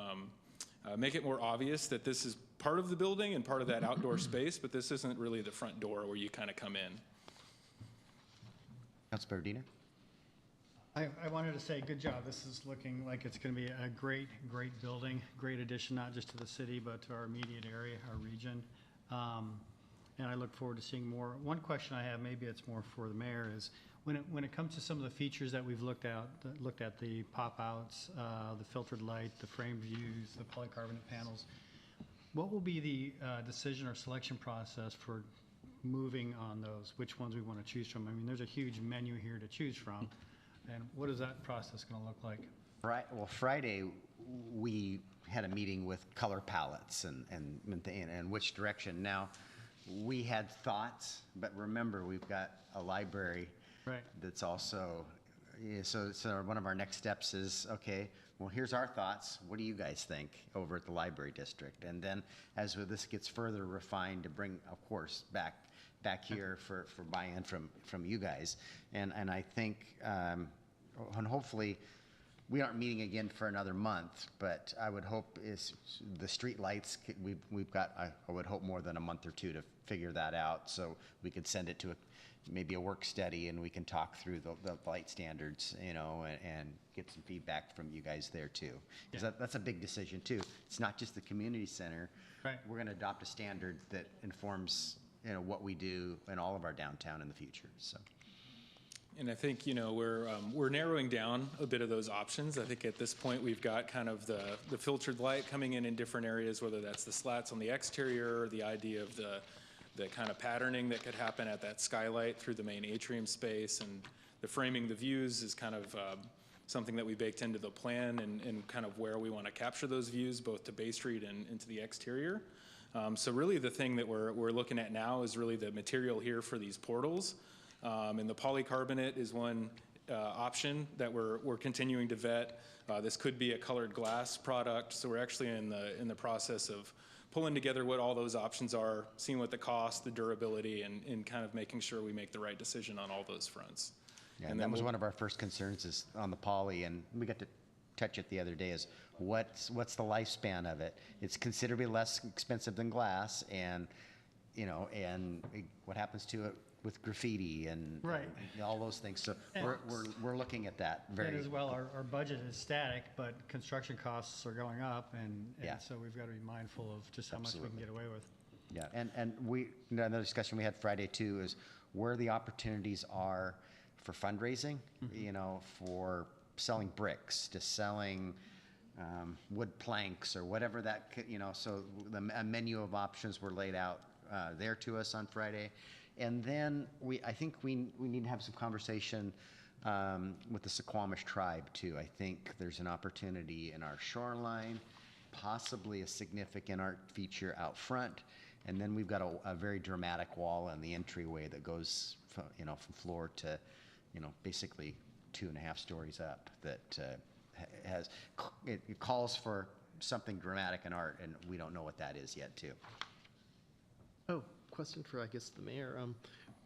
[SPEAKER 11] make it more obvious that this is part of the building and part of that outdoor space, but this isn't really the front door where you kind of come in.
[SPEAKER 1] Councilmember Diener?
[SPEAKER 14] I wanted to say good job. This is looking like it's going to be a great building, great addition, not just to the city, but to our immediate area, our region. And I look forward to seeing more. One question I have, maybe it's more for the mayor, is when it comes to some of the features that we've looked at the pop-outs, the filtered light, the frame views, the polycarbonate panels, what will be the decision or selection process for moving on those? Which ones we want to choose from? I mean, there's a huge menu here to choose from. And what is that process going to look like?
[SPEAKER 1] Right. Well, Friday we had a meeting with color palettes and which direction. Now, we had thoughts, but remember, we've got a library that's also. So one of our next steps is, okay, well, here's our thoughts. What do you guys think over at the library district? And then as this gets further refined, to bring, of course, back here for buy-in from you guys. And I think, and hopefully we aren't meeting again for another month, but I would hope is the street lights, we've got, I would hope more than a month or two to figure that out, so we could send it to maybe a work study and we can talk through the light standards, you know, and get some feedback from you guys there too. Because that's a big decision too. It's not just the community center.
[SPEAKER 14] Right.
[SPEAKER 1] We're going to adopt a standard that informs, you know, what we do in all of our downtown in the future, so.
[SPEAKER 11] And I think, you know, we're narrowing down a bit of those options. I think at this point we've got kind of the filtered light coming in different areas, whether that's the slats on the exterior, or the idea of the kind of patterning that could happen at that skylight through the main atrium space, and the framing the views is kind of something that we baked into the plan, and kind of where we want to capture those views both to Bay Street and into the exterior. So really the thing that we're looking at now is really the material here for these portals. And the polycarbonate is one option that we're continuing to vet. This could be a colored glass product, so we're actually in the process of pulling together what all those options are, seeing what the cost, the durability, and kind of making sure we make the right decision on all those fronts.
[SPEAKER 1] Yeah, and that was one of our first concerns is on the poly, and we got to touch it the other day, is what's the lifespan of it? It's considerably less expensive than glass, and you know, and what happens to it with graffiti and,
[SPEAKER 14] Right.
[SPEAKER 1] and all those things. So
[SPEAKER 14] And-
[SPEAKER 1] we're looking at that
[SPEAKER 14] And
[SPEAKER 1] very.
[SPEAKER 14] as well, our budget is static, but construction costs are going up, and
[SPEAKER 1] Yeah.
[SPEAKER 14] so we've got to be mindful of just how much we can get away with.
[SPEAKER 1] Yeah, and another discussion we had Friday too is where the opportunities are for fundraising, you know, for selling bricks, to selling wood planks or whatever that could, you know, so a menu of options were laid out there to us on Friday. And then I think we need to have some conversation with the Suquamish tribe too. I think there's an opportunity in our shoreline, possibly a significant art feature out front, and then we've got a very dramatic wall in the entryway that goes, you know, from floor to, you know, basically 2.5 stories up. That it calls for something dramatic in art, and we don't know what that is yet too.
[SPEAKER 13] Oh, question for, I guess, the mayor.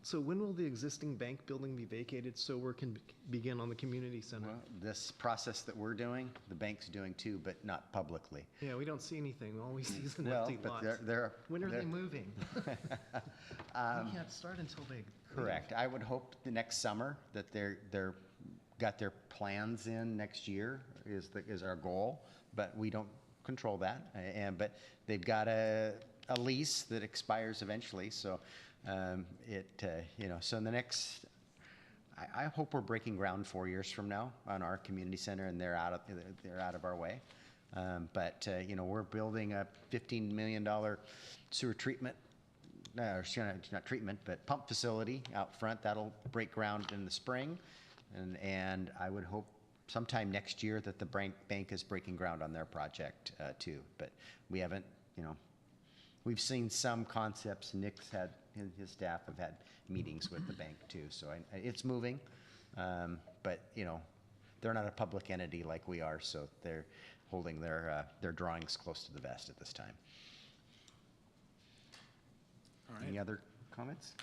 [SPEAKER 13] So when will the existing bank building be vacated so work can begin on the community center?
[SPEAKER 1] Well, this process that we're doing, the bank's doing too, but not publicly.
[SPEAKER 13] Yeah, we don't see anything. All we see is an
[SPEAKER 1] Well,
[SPEAKER 13] empty
[SPEAKER 1] but
[SPEAKER 13] lot.
[SPEAKER 1] they're
[SPEAKER 13] When are
[SPEAKER 1] they're-
[SPEAKER 13] they moving? We can't start until they.
[SPEAKER 1] Correct. I would hope the next summer that they're got their plans in next year is our goal, but we don't control that. But they've got a lease that expires eventually, so you know, so in the next, I hope we're breaking ground 4 years from now on our community center, and they're out of our way. But you know, we're building a $15 million sewer treatment. Not treatment, but pump facility out front. That'll break ground in the spring, and I would hope sometime next year that the bank is breaking ground on their project too. But we haven't, you know, we've seen some concepts. Nick's had, his staff have had meetings with the bank too, so it's moving. But you know, they're not a public entity like we are, so they're holding their drawings close to the vest at this time.
[SPEAKER 11] All right.
[SPEAKER 1] Any other comments?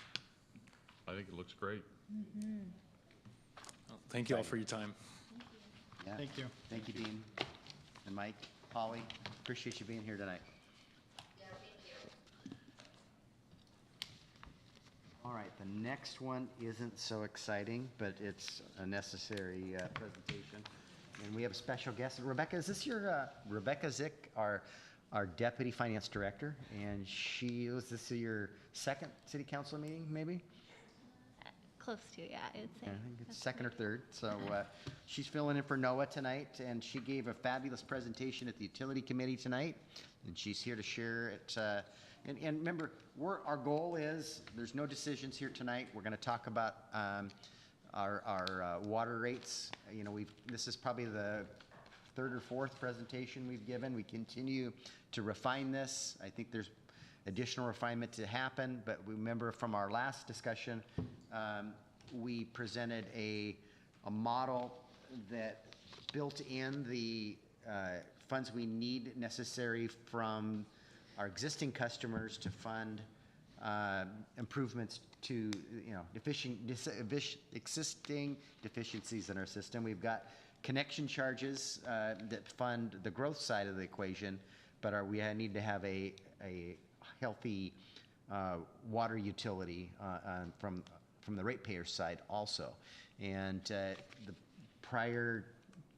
[SPEAKER 2] I think it looks great.
[SPEAKER 11] Well, thank you all for your time.
[SPEAKER 1] Yeah.
[SPEAKER 14] Thank you.
[SPEAKER 1] Thank you, Dean and Mike, Holly. Appreciate you being here tonight.
[SPEAKER 10] Yeah, thank you.
[SPEAKER 1] All right, the next one isn't so exciting, but it's a necessary presentation. And we have a special guest. Rebecca, is this your, Rebecca Zick, our Deputy Finance Director? And was this your second city council meeting, maybe?
[SPEAKER 15] Close to, yeah, I would say.
[SPEAKER 1] I think it's second or third. So she's filling in for Noah tonight, and she gave a fabulous presentation at the Utility Committee tonight, and she's here to share it. And remember, our goal is, there's no decisions here tonight. We're going to talk about our water rates. You know, this is probably the third or fourth presentation we've given. We continue to refine this. I think there's additional refinement to happen, but remember from our last discussion, we presented a model that built in the funds we need necessary from our existing customers to fund improvements to, you know, existing deficiencies in our system. We've got connection charges that fund the growth side of the equation, but we need to have a healthy water utility from the ratepayer side also. And the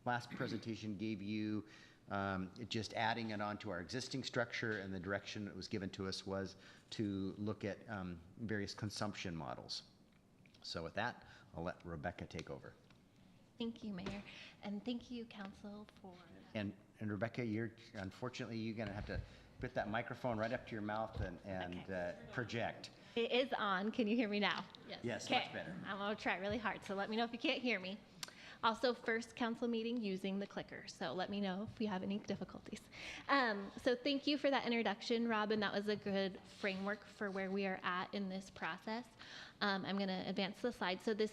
[SPEAKER 1] last presentation gave you just adding it onto our existing structure, and the direction that was given to us was to look at various consumption models. So with that, I'll let Rebecca take over.
[SPEAKER 15] Thank you, Mayor, and thank you, Council, for...
[SPEAKER 1] And Rebecca, unfortunately, you're going to have to put that microphone right up to your mouth and project.
[SPEAKER 15] It is on. Can you hear me now?
[SPEAKER 1] Yes,
[SPEAKER 15] Okay.
[SPEAKER 1] much better.
[SPEAKER 15] I'm going to try really hard, so let me know if you can't hear me. Also, first council meeting using the clicker, so let me know if you have any difficulties. So thank you for that introduction, Robin. That was a good framework for where we are at in this process. I'm going to advance the slide. So this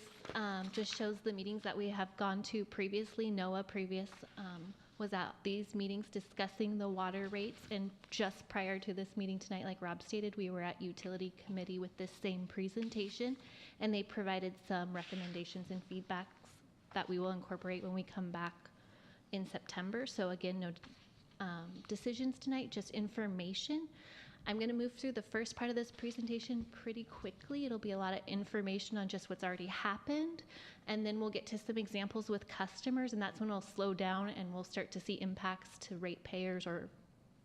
[SPEAKER 15] just shows the meetings that we have gone to previously. NOAA was at these meetings discussing the water rates, and just prior to this meeting tonight, like Rob stated, we were at Utility Committee with this same presentation, and they provided some recommendations and feedbacks that we will incorporate when we come back in September. So again, no decisions tonight, just information. I'm going to move through the first part of this presentation pretty quickly. It'll be a lot of information on just what's already happened, and then we'll get to some examples with customers, and that's when we'll slow down and we'll start to see impacts to ratepayers or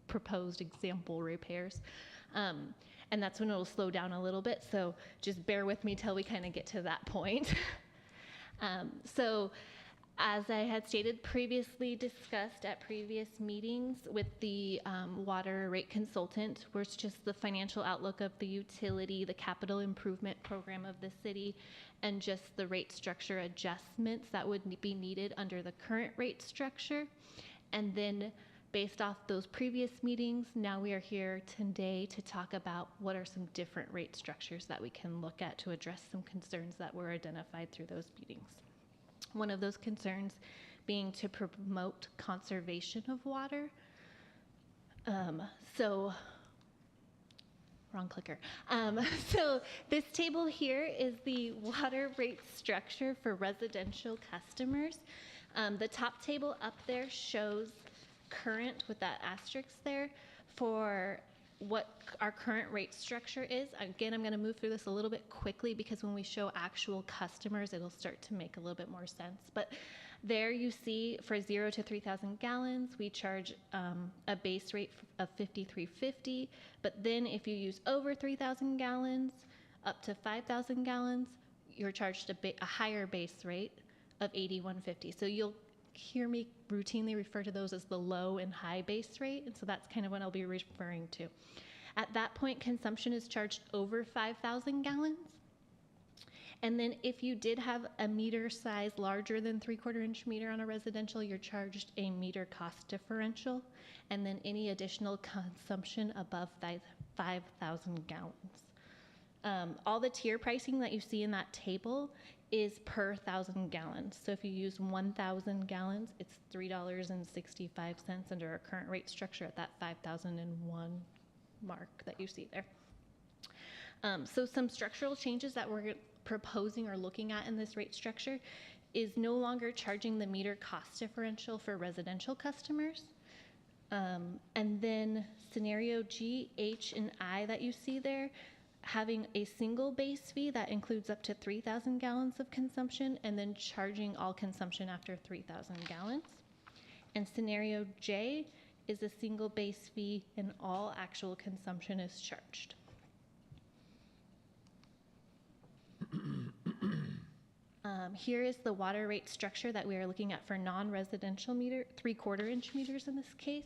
[SPEAKER 15] proposed example ratepayers. And that's when it'll slow down a little bit, so just bear with me till we kind of get to that point. So as I had stated previously, discussed at previous meetings with the water rate consultant, was just the financial outlook of the utility, the capital improvement program of the city, and just the rate structure adjustments that would be needed under the current rate structure. And then based off those previous meetings, now we are here today to talk about what are some different rate structures that we can look at to address some concerns that were identified through those meetings. One of those concerns being to promote conservation of water. Wrong clicker. So this table here is the water rate structure for residential customers. The top table up there shows current, with that asterisk there, for what our current rate structure is. Again, I'm going to move through this a little bit quickly because when we show actual customers, it'll start to make a little bit more sense. But there you see for 0 to 3,000 gallons, we charge a base rate of $53.50. But then if you use over 3,000 gallons, up to 5,000 gallons, you're charged a higher base rate of $81.50. So you'll hear me routinely refer to those as the low and high base rate, and so that's kind of what I'll be referring to. At that point, consumption is charged over 5,000 gallons. And then if you did have a meter size larger than 3/4 inch meter on a residential, you're charged a meter cost differential, and then any additional consumption above 5,000 gallons. All the tier pricing that you see in that table is per 1,000 gallons. So if you use 1,000 gallons, it's $3.65 under our current rate structure at that 5,001 mark that you see there. So some structural changes that we're proposing or looking at in this rate structure is no longer charging the meter cost differential for residential customers. And then scenario G, H, and I that you see there, having a single base fee that includes up to 3,000 gallons of consumption, and then charging all consumption after 3,000 gallons. And scenario J is a single base fee and all actual consumption is charged. Here is the water rate structure that we are looking at for non-residential meter, 3/4 inch meters in this case.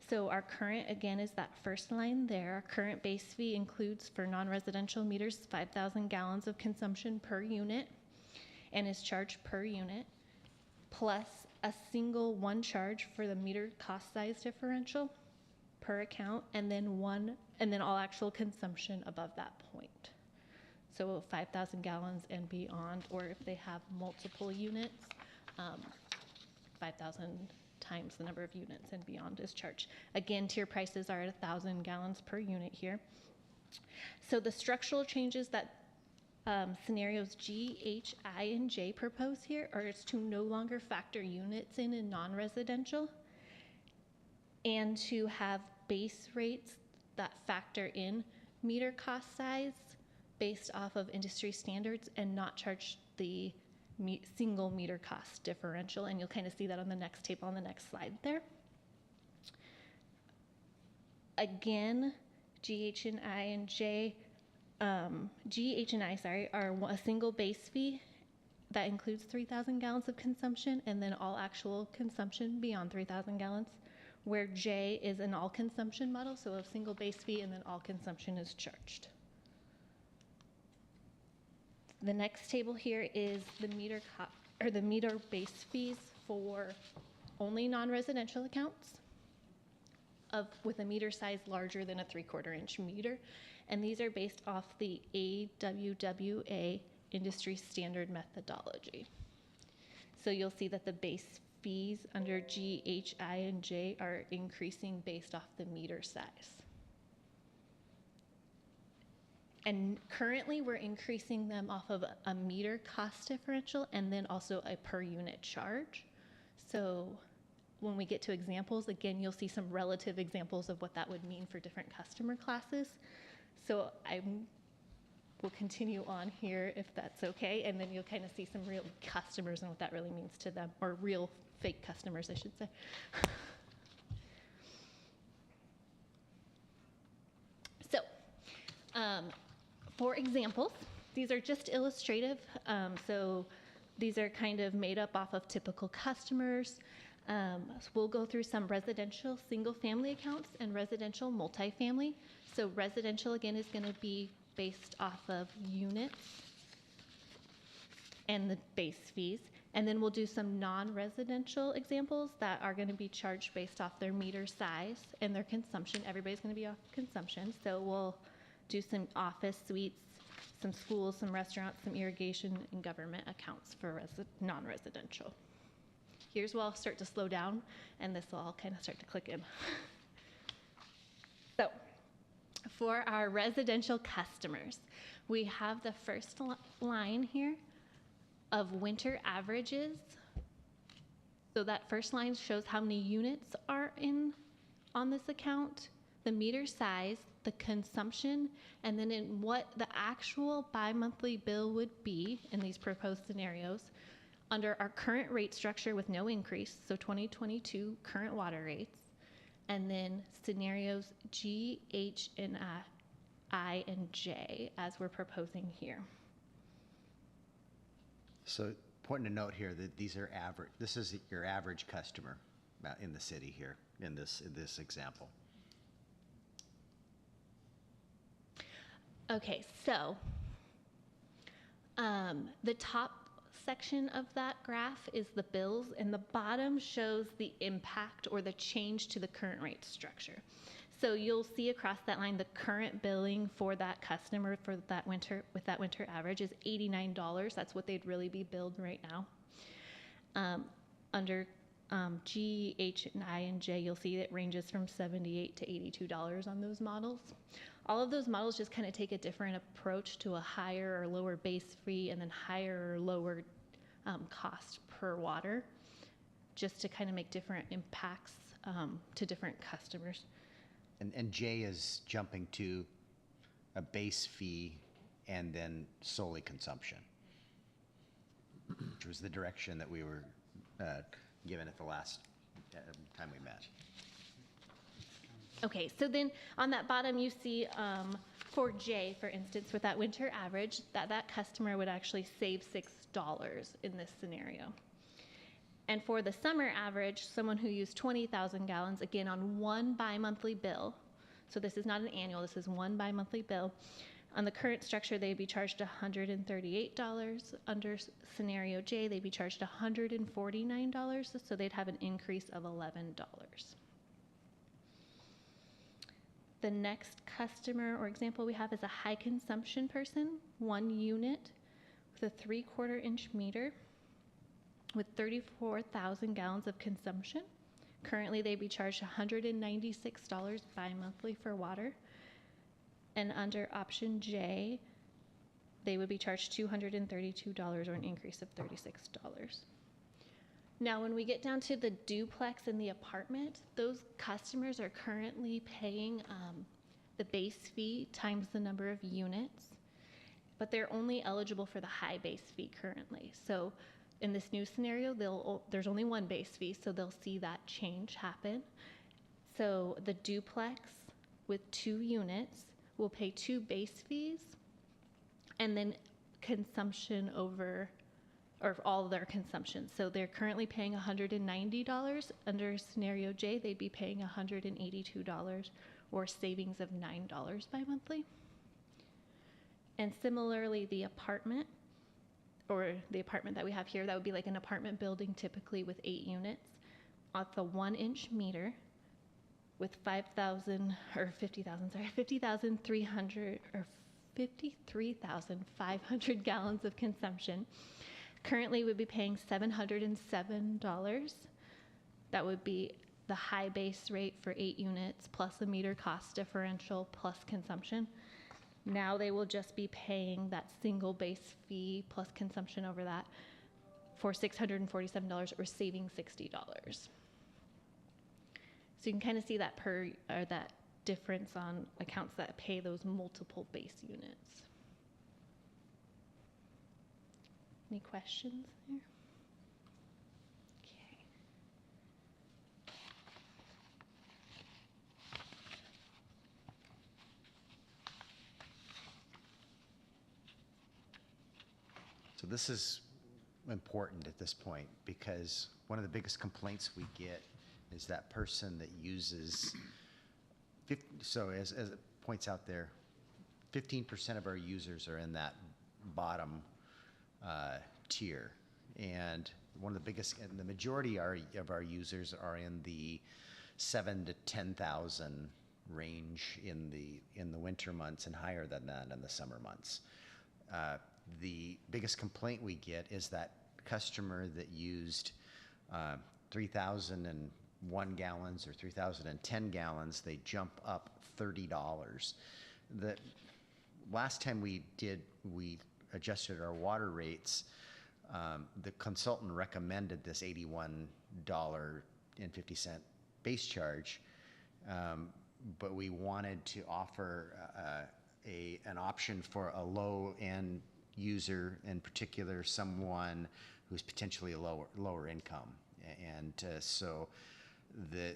[SPEAKER 15] So our current, again, is that first line there. Our current base fee includes for non-residential meters 5,000 gallons of consumption per unit and is charged per unit, plus a single one charge for the meter cost size differential per account, and then all actual consumption above that point. So 5,000 gallons and beyond, or if they have multiple units, 5,000 times the number of units and beyond is charged. Again, tier prices are at 1,000 gallons per unit here. So the structural changes that scenarios G, H, I, and J proposed here are to no longer factor units in non-residential, and to have base rates that factor in meter cost size based off of industry standards and not charge the single meter cost differential. And you'll kind of see that on the next table on the next slide there. Again, G, H, and I, and J, G, H, and I, sorry, are a single base fee that includes 3,000 gallons of consumption and then all actual consumption beyond 3,000 gallons, where J is an all consumption model, so a single base fee and then all consumption is charged. The next table here is the meter base fees for only non-residential accounts with a meter size larger than a 3/4 inch meter. And these are based off the AWWA industry standard methodology. So you'll see that the base fees under G, H, I, and J are increasing based off the meter size. And currently we're increasing them off of a meter cost differential and then also a per unit charge. So when we get to examples, again, you'll see some relative examples of what that would mean for different customer classes. So I will continue on here if that's okay, and then you'll kind of see some real customers and what that really means to them, or real fake customers, I should say. So, for examples, these are just illustrative. So these are kind of made up off of typical customers. So we'll go through some residential single-family accounts and residential multifamily. So residential, again, is going to be based off of units and the base fees. And then we'll do some non-residential examples that are going to be charged based off their meter size and their consumption. Everybody's going to be off consumption. So we'll do some office suites, some schools, some restaurants, some irrigation and government accounts for non-residential. Here's where I'll start to slow down, and this will all kind of start to click in. So, for our residential customers, we have the first line here of winter averages. So that first line shows how many units are on this account, the meter size, the consumption, and then in what the actual bi-monthly bill would be in these proposed scenarios under our current rate structure with no increase, so 2022 current water rates, and then scenarios G, H, and I, and J as we're proposing here.
[SPEAKER 1] So important to note here that these are average. This is your average customer in the city here in this example.
[SPEAKER 15] Okay, so the top section of that graph is the bills, and the bottom shows the impact or the change to the current rate structure. So you'll see across that line the current billing for that customer for that winter with that winter average is $89. That's what they'd really be billed right now. Under G, H, and I, and J, you'll see it ranges from $78 to $82 on those models. All of those models just kind of take a different approach to a higher or lower base fee and then higher or lower cost per water, just to kind of make different impacts to different customers.
[SPEAKER 1] And J is jumping to a base fee and then solely consumption, which was the direction that we were given at the last time we met.
[SPEAKER 15] Okay, so then on that bottom you see for J, for instance, with that winter average, that customer would actually save $6 in this scenario. And for the summer average, someone who used 20,000 gallons, again on one bi-monthly bill, so this is not an annual, this is one bi-monthly bill, on the current structure they'd be charged $138. Under scenario J, they'd be charged $149, so they'd have an increase of $11. The next customer or example we have is a high consumption person, 1 unit with a 3/4 inch meter with 34,000 gallons of consumption. Currently, they'd be charged $196 bi-monthly for water. And under option J, they would be charged $232 or an increase of $36. Now, when we get down to the duplex and the apartment, those customers are currently paying the base fee times the number of units, but they're only eligible for the high base fee currently. So in this new scenario, there's only one base fee, so they'll see that change happen. So the duplex with 2 units will pay 2 base fees, and then consumption over, or all their consumption. So they're currently paying $190. Under scenario J, they'd be paying $182 or savings of $9 bi-monthly. And similarly, the apartment, or the apartment that we have here, that would be like an apartment building typically with 8 units at the 1-inch meter with 53,500 gallons of consumption. Currently, we'd be paying $707. That would be the high base rate for 8 units plus a meter cost differential plus consumption. Now they will just be paying that single base fee plus consumption over that for $647 or saving $60. So you can kind of see that that difference on accounts that pay those multiple base units. Any questions there? Okay.
[SPEAKER 1] So this is important at this point because one of the biggest complaints we get is that person that uses, so as it points out there, 15% of our users are in that bottom tier. And one of the biggest, and the majority of our users are in the 7,000 to 10,000 range in the winter months and higher than that in the summer months. The biggest complaint we get is that customer that used 3,001 gallons or 3,010 gallons, they jump up $30. The last time we adjusted our water rates, the consultant recommended this $81.50 base charge, but we wanted to offer an option for a low-end user, in particular someone who's potentially a lower income. And so the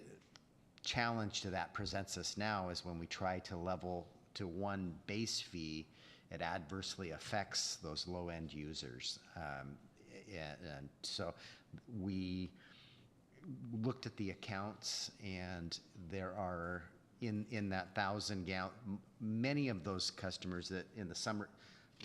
[SPEAKER 1] challenge to that presents us now is when we try to level to one base fee, it adversely affects those low-end users. And so we looked at the accounts, and there are in that 1,000 gallon, many of those customers that in the summer,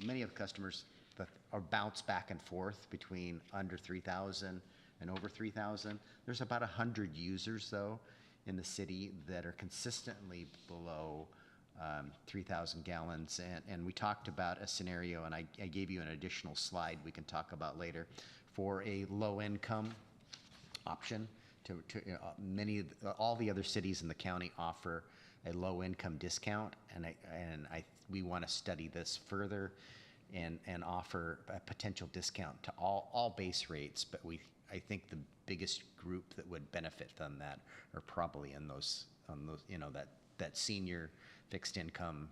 [SPEAKER 1] many of the customers that are bounce back and forth between under 3,000 and over 3,000. There's about 100 users though in the city that are consistently below 3,000 gallons. And we talked about a scenario, and I gave you an additional slide we can talk about later, for a low income option. All the other cities in the county offer a low income discount, and we want to study this further and offer a potential discount to all base rates. But I think the biggest group that would benefit from that are probably on those that senior fixed income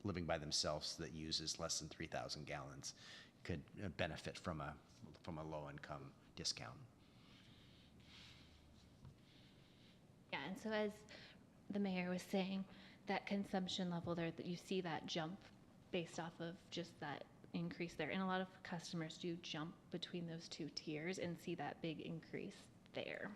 [SPEAKER 1] living by themselves that uses less than 3,000 gallons could benefit from a low income discount.
[SPEAKER 15] Yeah, and so as the mayor was saying, that consumption level there, that you see that jump based off of just that increase there. And a lot of customers do jump between those two tiers and see that big increase there.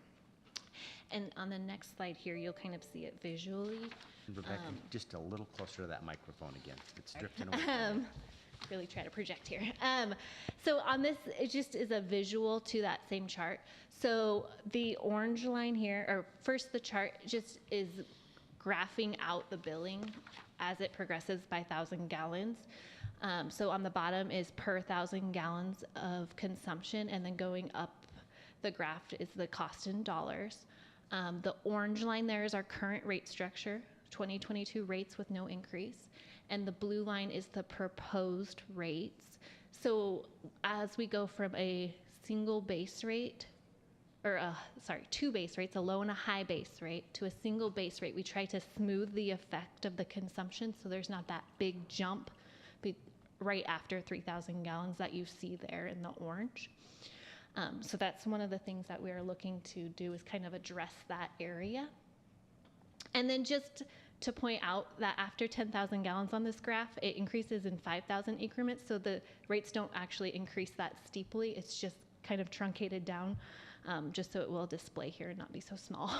[SPEAKER 15] And on the next slide here, you'll kind of see it visually.
[SPEAKER 1] Rebecca, just a little closer to that microphone again. It's drifting away.
[SPEAKER 15] Really try to project here. So on this, it just is a visual to that same chart. So the orange line here, or first the chart just is graphing out the billing as it progresses by 1,000 gallons. So on the bottom is per 1,000 gallons of consumption, and then going up the graph is the cost in dollars. The orange line there is our current rate structure. 2022 rates with no increase. And the blue line is the proposed rates. So as we go from a single base rate, two base rates, a low and a high base rate, to a single base rate, we try to smooth the effect of the consumption so there's not that big jump right after 3,000 gallons that you see there in the orange. So that's one of the things that we are looking to do, is kind of address that area. And then just to point out that after 10,000 gallons on this graph, it increases in 5,000 increments, so the rates don't actually increase that steeply. It's just kind of truncated down, just so it will display here and not be so small.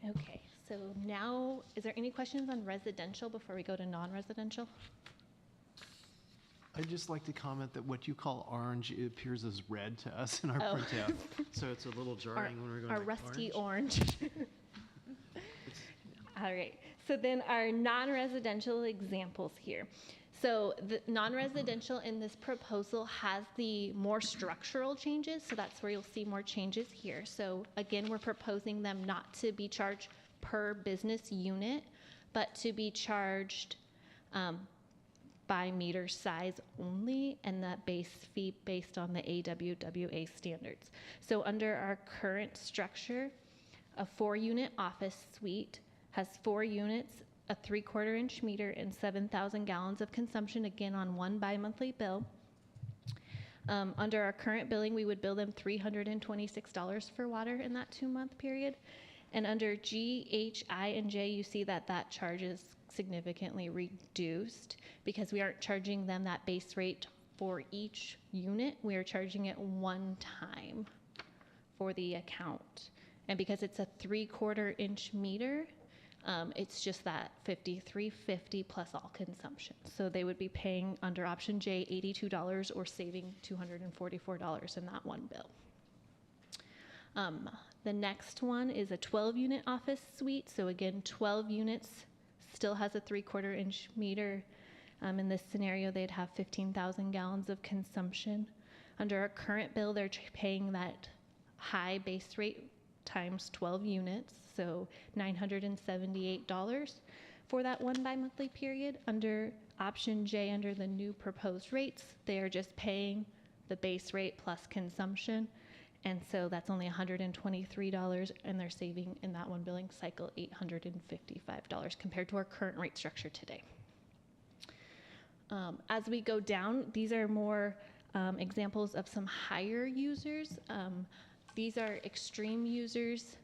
[SPEAKER 15] Okay, so now, is there any questions on residential before we go to non-residential?
[SPEAKER 13] I'd just like to comment that what you call orange, it appears as red to us in our printout. So it's a little jarring when we're going
[SPEAKER 15] our
[SPEAKER 13] like
[SPEAKER 15] rusty orange. All right, so then our non-residential examples here. So the non-residential in this proposal has the more structural changes, so that's where you'll see more changes here. So again, we're proposing them not to be charged per business unit, but to be charged by meter size only, and that base fee based on the AWWA standards. So under our current structure, a 4-unit office suite has 4 units, a 3/4 inch meter, and 7,000 gallons of consumption, again on one bi-monthly bill. Under our current billing, we would bill them $326 for water in that 2-month period. And under G, H, I, and J, you see that that charge is significantly reduced because we aren't charging them that base rate for each unit. We are charging it one time for the account. And because it's a 3/4 inch meter, it's just that $53.50 plus all consumption. So they would be paying under option J $82 or saving $244 in that one bill. The next one is a 12-unit office suite. So again, 12 units, still has a 3/4 inch meter. In this scenario, they'd have 15,000 gallons of consumption. Under our current bill, they're paying that high base rate times 12 units, so $978 for that one bi-monthly period. Under option J, under the new proposed rates, they are just paying the base rate plus consumption, and so that's only $123, and they're saving in that one billing cycle $855 compared to our current rate structure today. As we go down, these are more examples of some higher users. These are extreme users,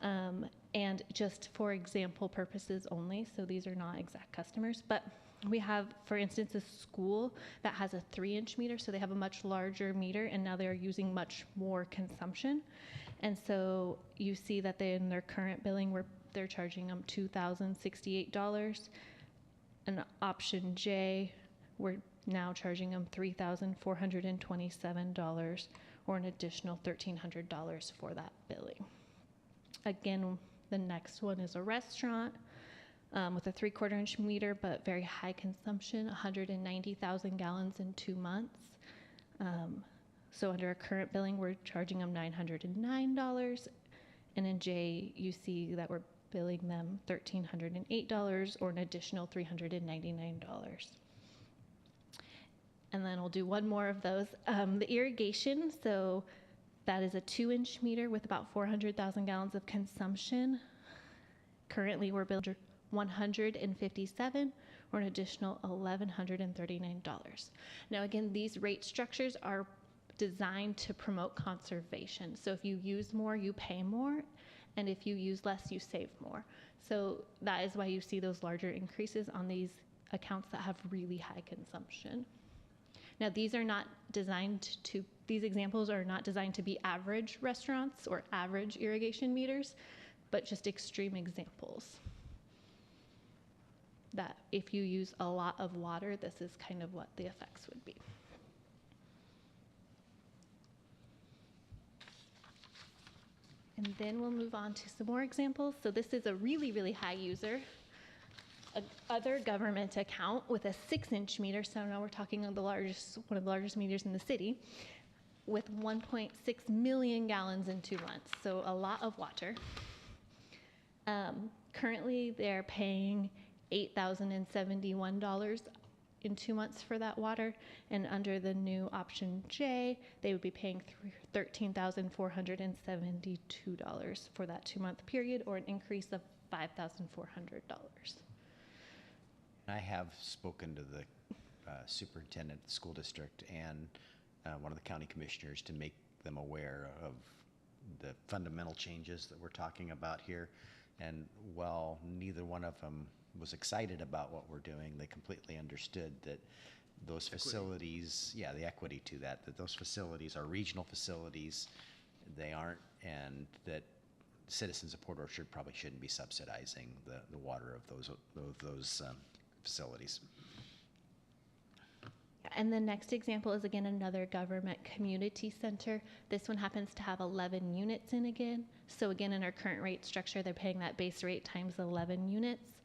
[SPEAKER 15] and just for example purposes only, so these are not exact customers. But we have, for instance, a school that has a 3-inch meter, so they have a much larger meter, and now they're using much more consumption. And so you see that in their current billing, they're charging them $2,068. And option J, we're now charging them $3,427, or an additional $1,300 for that billing. Again, the next one is a restaurant with a 3/4 inch meter, but very high consumption, 190,000 gallons in 2 months. So under our current billing, we're charging them $909. And in J, you see that we're billing them $1,308, or an additional $399. And then we'll do one more of those. The irrigation, so that is a 2-inch meter with about 400,000 gallons of consumption. Currently, we're billed $157, or an additional $1,139. Now again, these rate structures are designed to promote conservation. So if you use more, you pay more, and if you use less, you save more. So that is why you see those larger increases on these accounts that have really high consumption. Now these examples are not designed to be average restaurants or average irrigation meters, but just extreme examples. That if you use a lot of water, this is kind of what the effects would be. And then we'll move on to some more examples. So this is a really, really high user. Other government account with a 6-inch meter, so now we're talking of one of the largest meters in the city. with 1.6 million gallons in 2 months, so a lot of water. Currently, they're paying $8,071 in 2 months for that water, and under the new option J, they would be paying $13,472 for that 2-month period, or an increase of $5,400.
[SPEAKER 1] I have spoken to the superintendent of the school district and one of the county commissioners to make them aware of the fundamental changes that we're talking about here. And while neither one of them was excited about what we're doing, they completely understood that those facilities, yeah, the equity to that those facilities are regional facilities, they aren't, and that citizens of Port Orchard probably shouldn't be subsidizing the water of those facilities.
[SPEAKER 15] And the next example is again another government community center. This one happens to have 11 units in again. So again, in our current rate structure, they're paying that base rate times 11 units.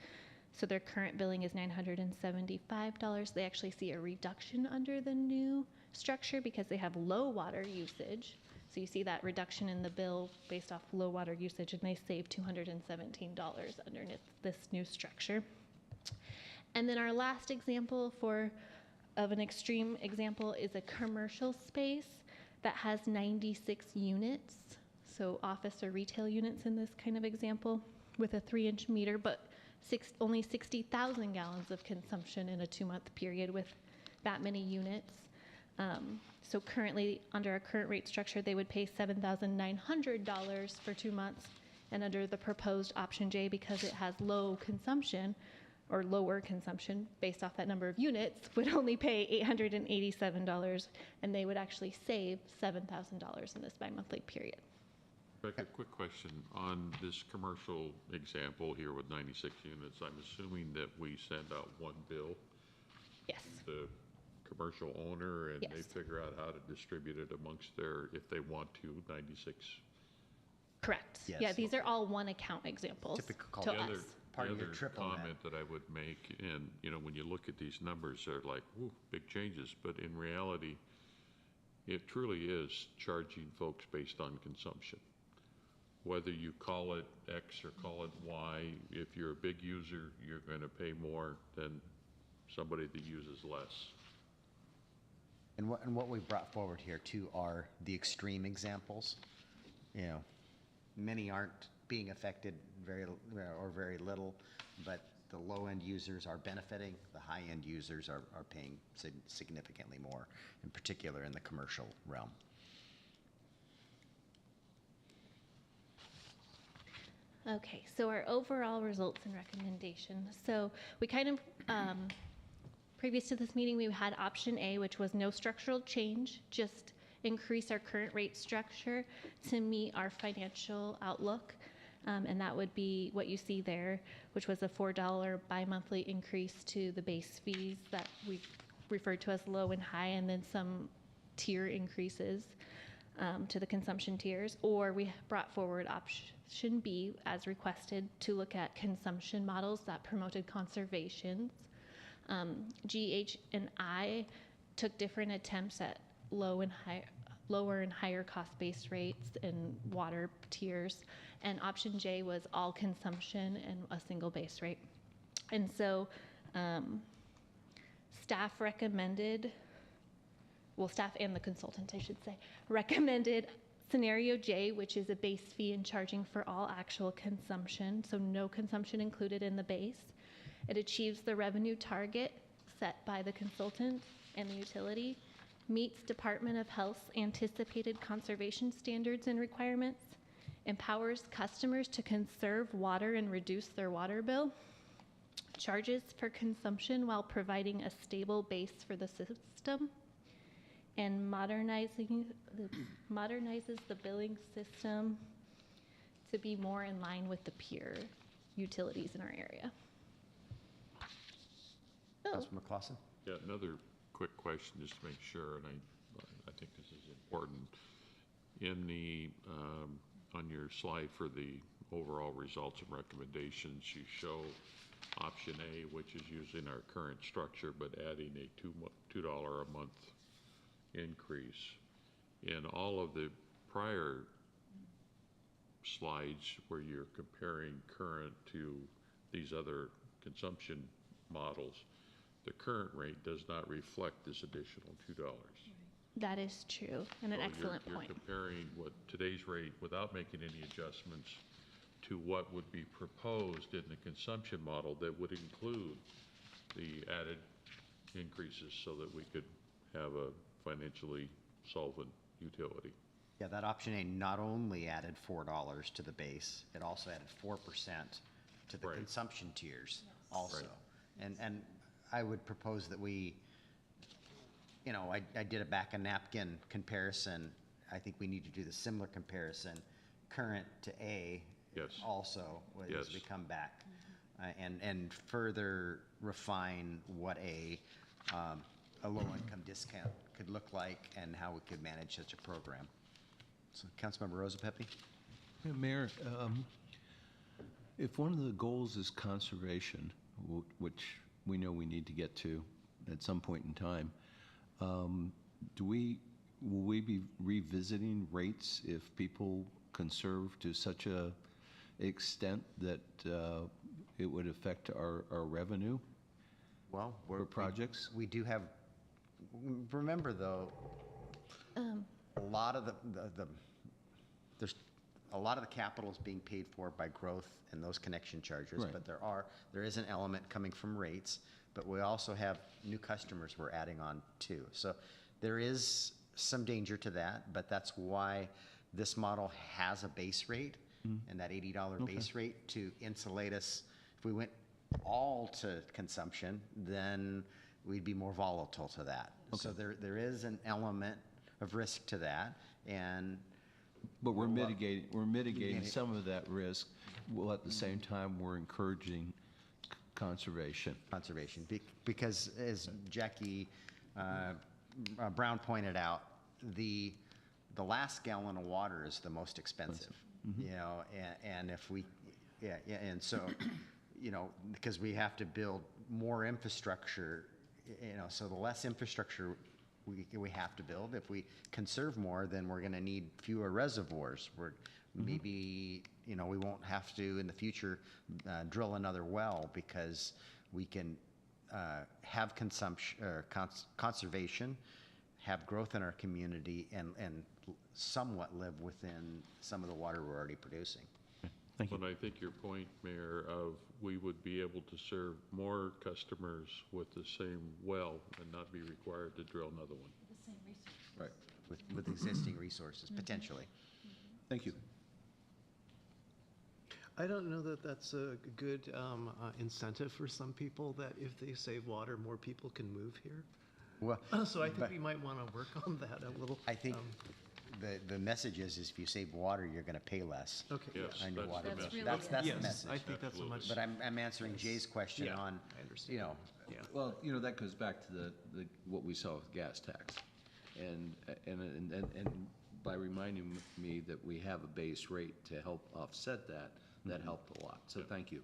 [SPEAKER 15] So their current billing is $975. They actually see a reduction under the new structure because they have low water usage. So you see that reduction in the bill based off low water usage, and they save $217 under this new structure. And then our last example of an extreme example is a commercial space that has 96 units, so office or retail units in this kind of example, with a 3-inch meter, but only 60,000 gallons of consumption in a 2-month period with that many units. So currently, under our current rate structure, they would pay $7,900 for 2 months, and under the proposed option J, because it has low consumption, or lower consumption based off that number of units, would only pay $887, and they would actually save $7,000 in this bi-monthly period.
[SPEAKER 2] Rebecca, quick question. On this commercial example here with 96 units, I'm assuming that we send out one bill?
[SPEAKER 15] Yes.
[SPEAKER 2] To the commercial owner, and
[SPEAKER 15] Yes.
[SPEAKER 2] they figure out how to distribute it amongst if they want to, 96?
[SPEAKER 15] Correct.
[SPEAKER 1] Yes.
[SPEAKER 15] Yeah, these are all one account examples
[SPEAKER 1] Typical
[SPEAKER 15] to
[SPEAKER 2] The
[SPEAKER 15] us.
[SPEAKER 2] other,
[SPEAKER 1] Part
[SPEAKER 2] the
[SPEAKER 1] of your
[SPEAKER 2] other
[SPEAKER 1] triple net.
[SPEAKER 2] comment that I would make, and when you look at these numbers, they're like, whoo, big changes, but in reality, it truly is charging folks based on consumption. Whether you call it X or call it Y, if you're a big user, you're going to pay more than somebody that uses less.
[SPEAKER 1] And what we brought forward here too are the extreme examples. Many aren't being affected very little, but the low-end users are benefiting. The high-end users are paying significantly more, in particular in the commercial realm.
[SPEAKER 15] Okay, so our overall results and recommendations. So we kind of, previous to this meeting, we had option A, which was no structural change, just increase our current rate structure to meet our financial outlook. And that would be what you see there, which was a $4 bi-monthly increase to the base fees that we referred to as low and high, and then some tier increases to the consumption tiers. Or we brought forward option B as requested to look at consumption models that promoted conservations. G, H, and I took different attempts at lower and higher cost base rates and water tiers. And option J was all consumption and a single base rate. And so staff and the consultant, I should say, recommended scenario J, which is a base fee and charging for all actual consumption, so no consumption included in the base. It achieves the revenue target set by the consultant and the utility, meets Department of Health's anticipated conservation standards and requirements, empowers customers to conserve water and reduce their water bill, charges for consumption while providing a stable base for the system, and modernizes the billing system to be more in line with the peer utilities in our area.
[SPEAKER 1] Councilman McClosson?
[SPEAKER 2] Yeah, another quick question just to make sure, and I think this is important. In the, on your slide for the overall results and recommendations, you show option A, which is using our current structure, but adding a $2 a month increase. in all of the prior slides where you're comparing current to these other consumption models, the current rate does not reflect this additional $2.
[SPEAKER 15] That is true, and an
[SPEAKER 2] So
[SPEAKER 15] excellent
[SPEAKER 2] you're
[SPEAKER 15] point.
[SPEAKER 2] comparing what today's rate without making any adjustments to what would be proposed in the consumption model that would include the added increases so that we could have a financially solvent utility.
[SPEAKER 1] Yeah, that option A not only added $4 to the base, it also added 4% to the
[SPEAKER 2] Right.
[SPEAKER 1] consumption tiers also.
[SPEAKER 2] Right.
[SPEAKER 1] And I would propose that we, you know, I did a back a napkin comparison. I think we need to do the similar comparison, current to A.
[SPEAKER 2] Yes.
[SPEAKER 1] Also,
[SPEAKER 2] Yes.
[SPEAKER 1] as we come back, and further refine what a low-income discount could look like and how we could manage such a program. So, Councilmember Rosa Pepe?
[SPEAKER 9] Yeah, Mayor, if one of the goals is conservation, which we know we need to get to at some point in time, will we be revisiting rates if people conserve to such a extent that it would affect our revenue?
[SPEAKER 1] Well,
[SPEAKER 9] for projects?
[SPEAKER 1] We do have, remember though, a lot of there's a lot of the capital is being paid for by growth and those connection charges,
[SPEAKER 9] Right.
[SPEAKER 1] but there is an element coming from rates, but we also have new customers we're adding on too. So there is some danger to that, but that's why this model has a base rate and that $80 base rate to insulate us. If we went all to consumption, then we'd be more volatile to that. So there is an element of risk to that, and
[SPEAKER 9] But we're
[SPEAKER 1] Well,
[SPEAKER 9] mitigating some of that risk, while at the same time, we're encouraging conservation.
[SPEAKER 1] Because as Jackie Brown pointed out, the last gallon of water is the most expensive, you know, and if we, and so, you know, because we have to build more infrastructure, you know, so the less infrastructure we have to build. If we conserve more, then we're going to need fewer reservoirs. We're maybe, you know, we won't have to in the future drill another well because we can have consumption or conservation, have growth in our community, and somewhat live within some of the water we're already producing.
[SPEAKER 9] Thank you.
[SPEAKER 2] But I think your point, Mayor, of we would be able to serve more customers with the same well and not be required to drill another one.
[SPEAKER 3] The same resource.
[SPEAKER 9] Right.
[SPEAKER 1] With existing resources, potentially.
[SPEAKER 9] Thank you.
[SPEAKER 13] I don't know that that's a good incentive for some people, that if they save water, more people can move here.
[SPEAKER 1] Well,
[SPEAKER 13] So I think we might want to work on that a little.
[SPEAKER 1] I think the message is if you save water, you're going to pay less.
[SPEAKER 13] Okay.
[SPEAKER 2] Yes,
[SPEAKER 1] on your
[SPEAKER 2] that's
[SPEAKER 1] water
[SPEAKER 2] the
[SPEAKER 1] bill.
[SPEAKER 2] message.
[SPEAKER 1] That's the
[SPEAKER 13] Yes,
[SPEAKER 1] message.
[SPEAKER 13] I think that's a much.
[SPEAKER 1] But I'm answering Jay's question
[SPEAKER 13] Yeah,
[SPEAKER 1] on,
[SPEAKER 13] I understand.
[SPEAKER 1] you know,
[SPEAKER 13] Yeah.
[SPEAKER 9] Well, you know, that goes back to the what we saw with gas tax. And by reminding me that we have a base rate to help offset that, that helped a lot. So thank you.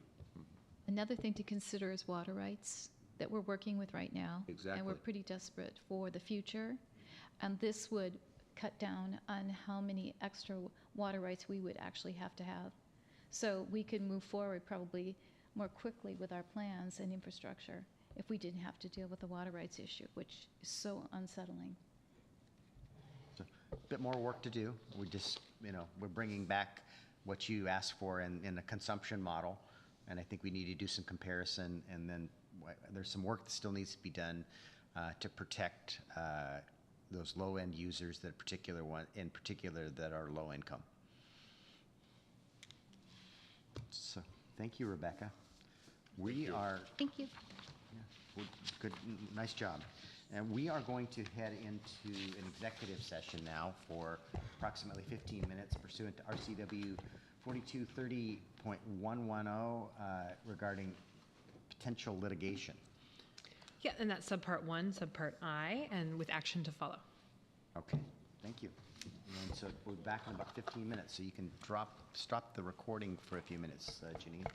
[SPEAKER 3] Another thing to consider is water rights that we're working with right now. And
[SPEAKER 9] Exactly.
[SPEAKER 3] we're pretty desperate for the future. And this would cut down on how many extra water rights we would actually have to have. So we could move forward probably more quickly with our plans and infrastructure if we didn't have to deal with the water rights issue, which is so unsettling.
[SPEAKER 1] a bit more work to do. We just, you know, we're bringing back what you asked for in a consumption model. And I think we need to do some comparison, and then there's some work that still needs to be done to protect those low-end users that in particular that are low income. So, thank you, Rebecca. We are,
[SPEAKER 3] Thank you.
[SPEAKER 1] good, nice job. And we are going to head into an executive session now for approximately 15 minutes pursuant to RCW 4230.110 regarding potential litigation.
[SPEAKER 16] Yeah, and that's subpart 1, subpart I, and with action to follow.
[SPEAKER 1] Okay, thank you. And so we'll be back in about 15 minutes, so you can stop the recording for a few minutes, Janine.